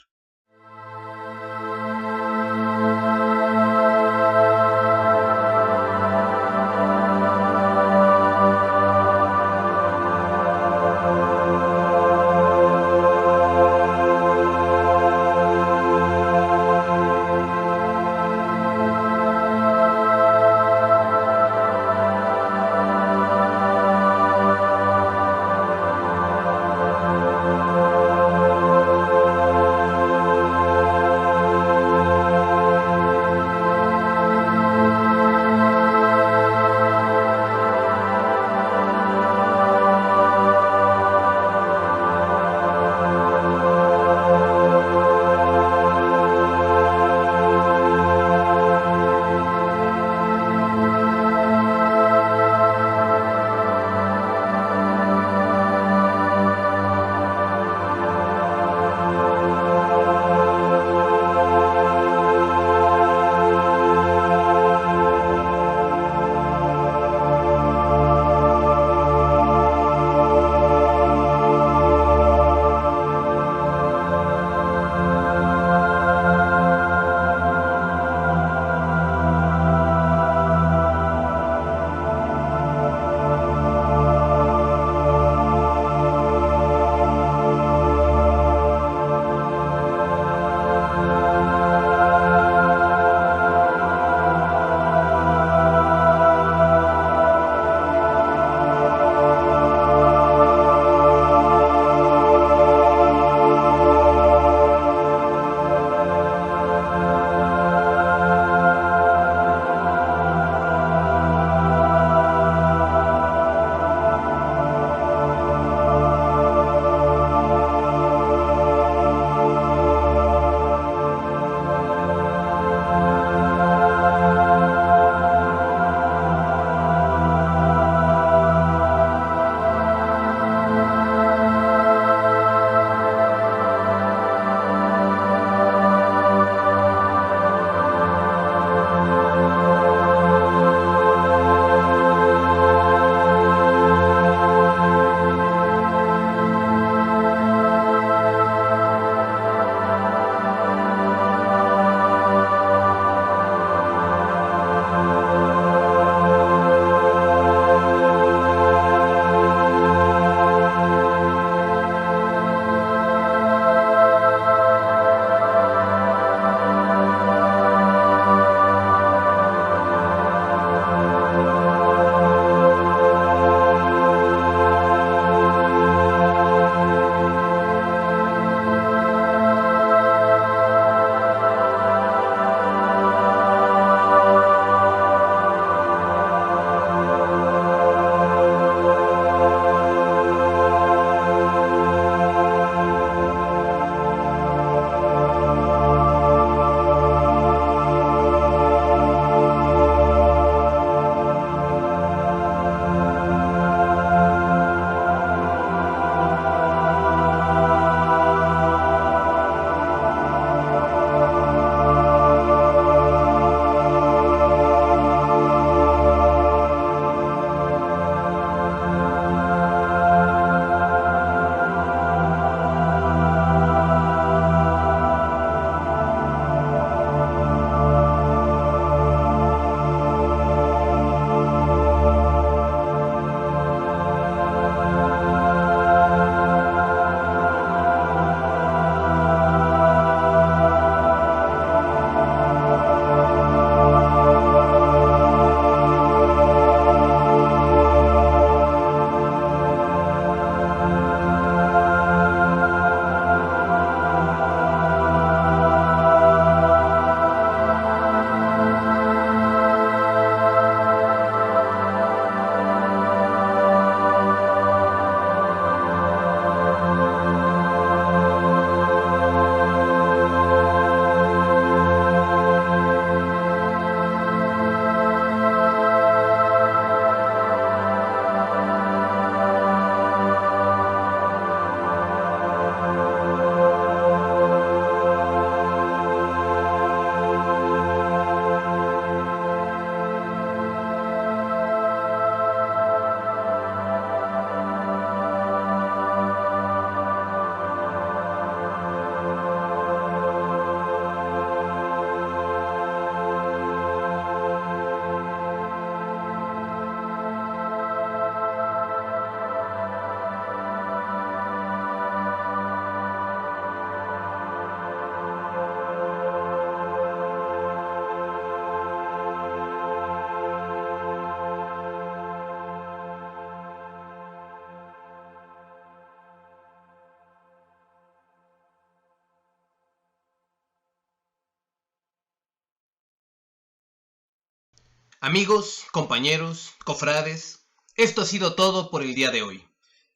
Amigos, compañeros, cofrades, esto ha sido todo por el día de hoy.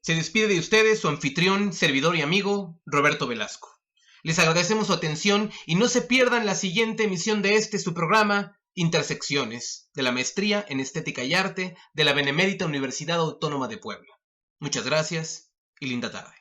Se despide de ustedes su anfitrión, servidor y amigo, Roberto Velasco. Les agradecemos su atención y no se pierdan la siguiente emisión de su programa, Intersecciones, de la Maestría en Estética y Arte de la Benemérita Universidad Autónoma de Puebla. Muchas gracias y linda tarde.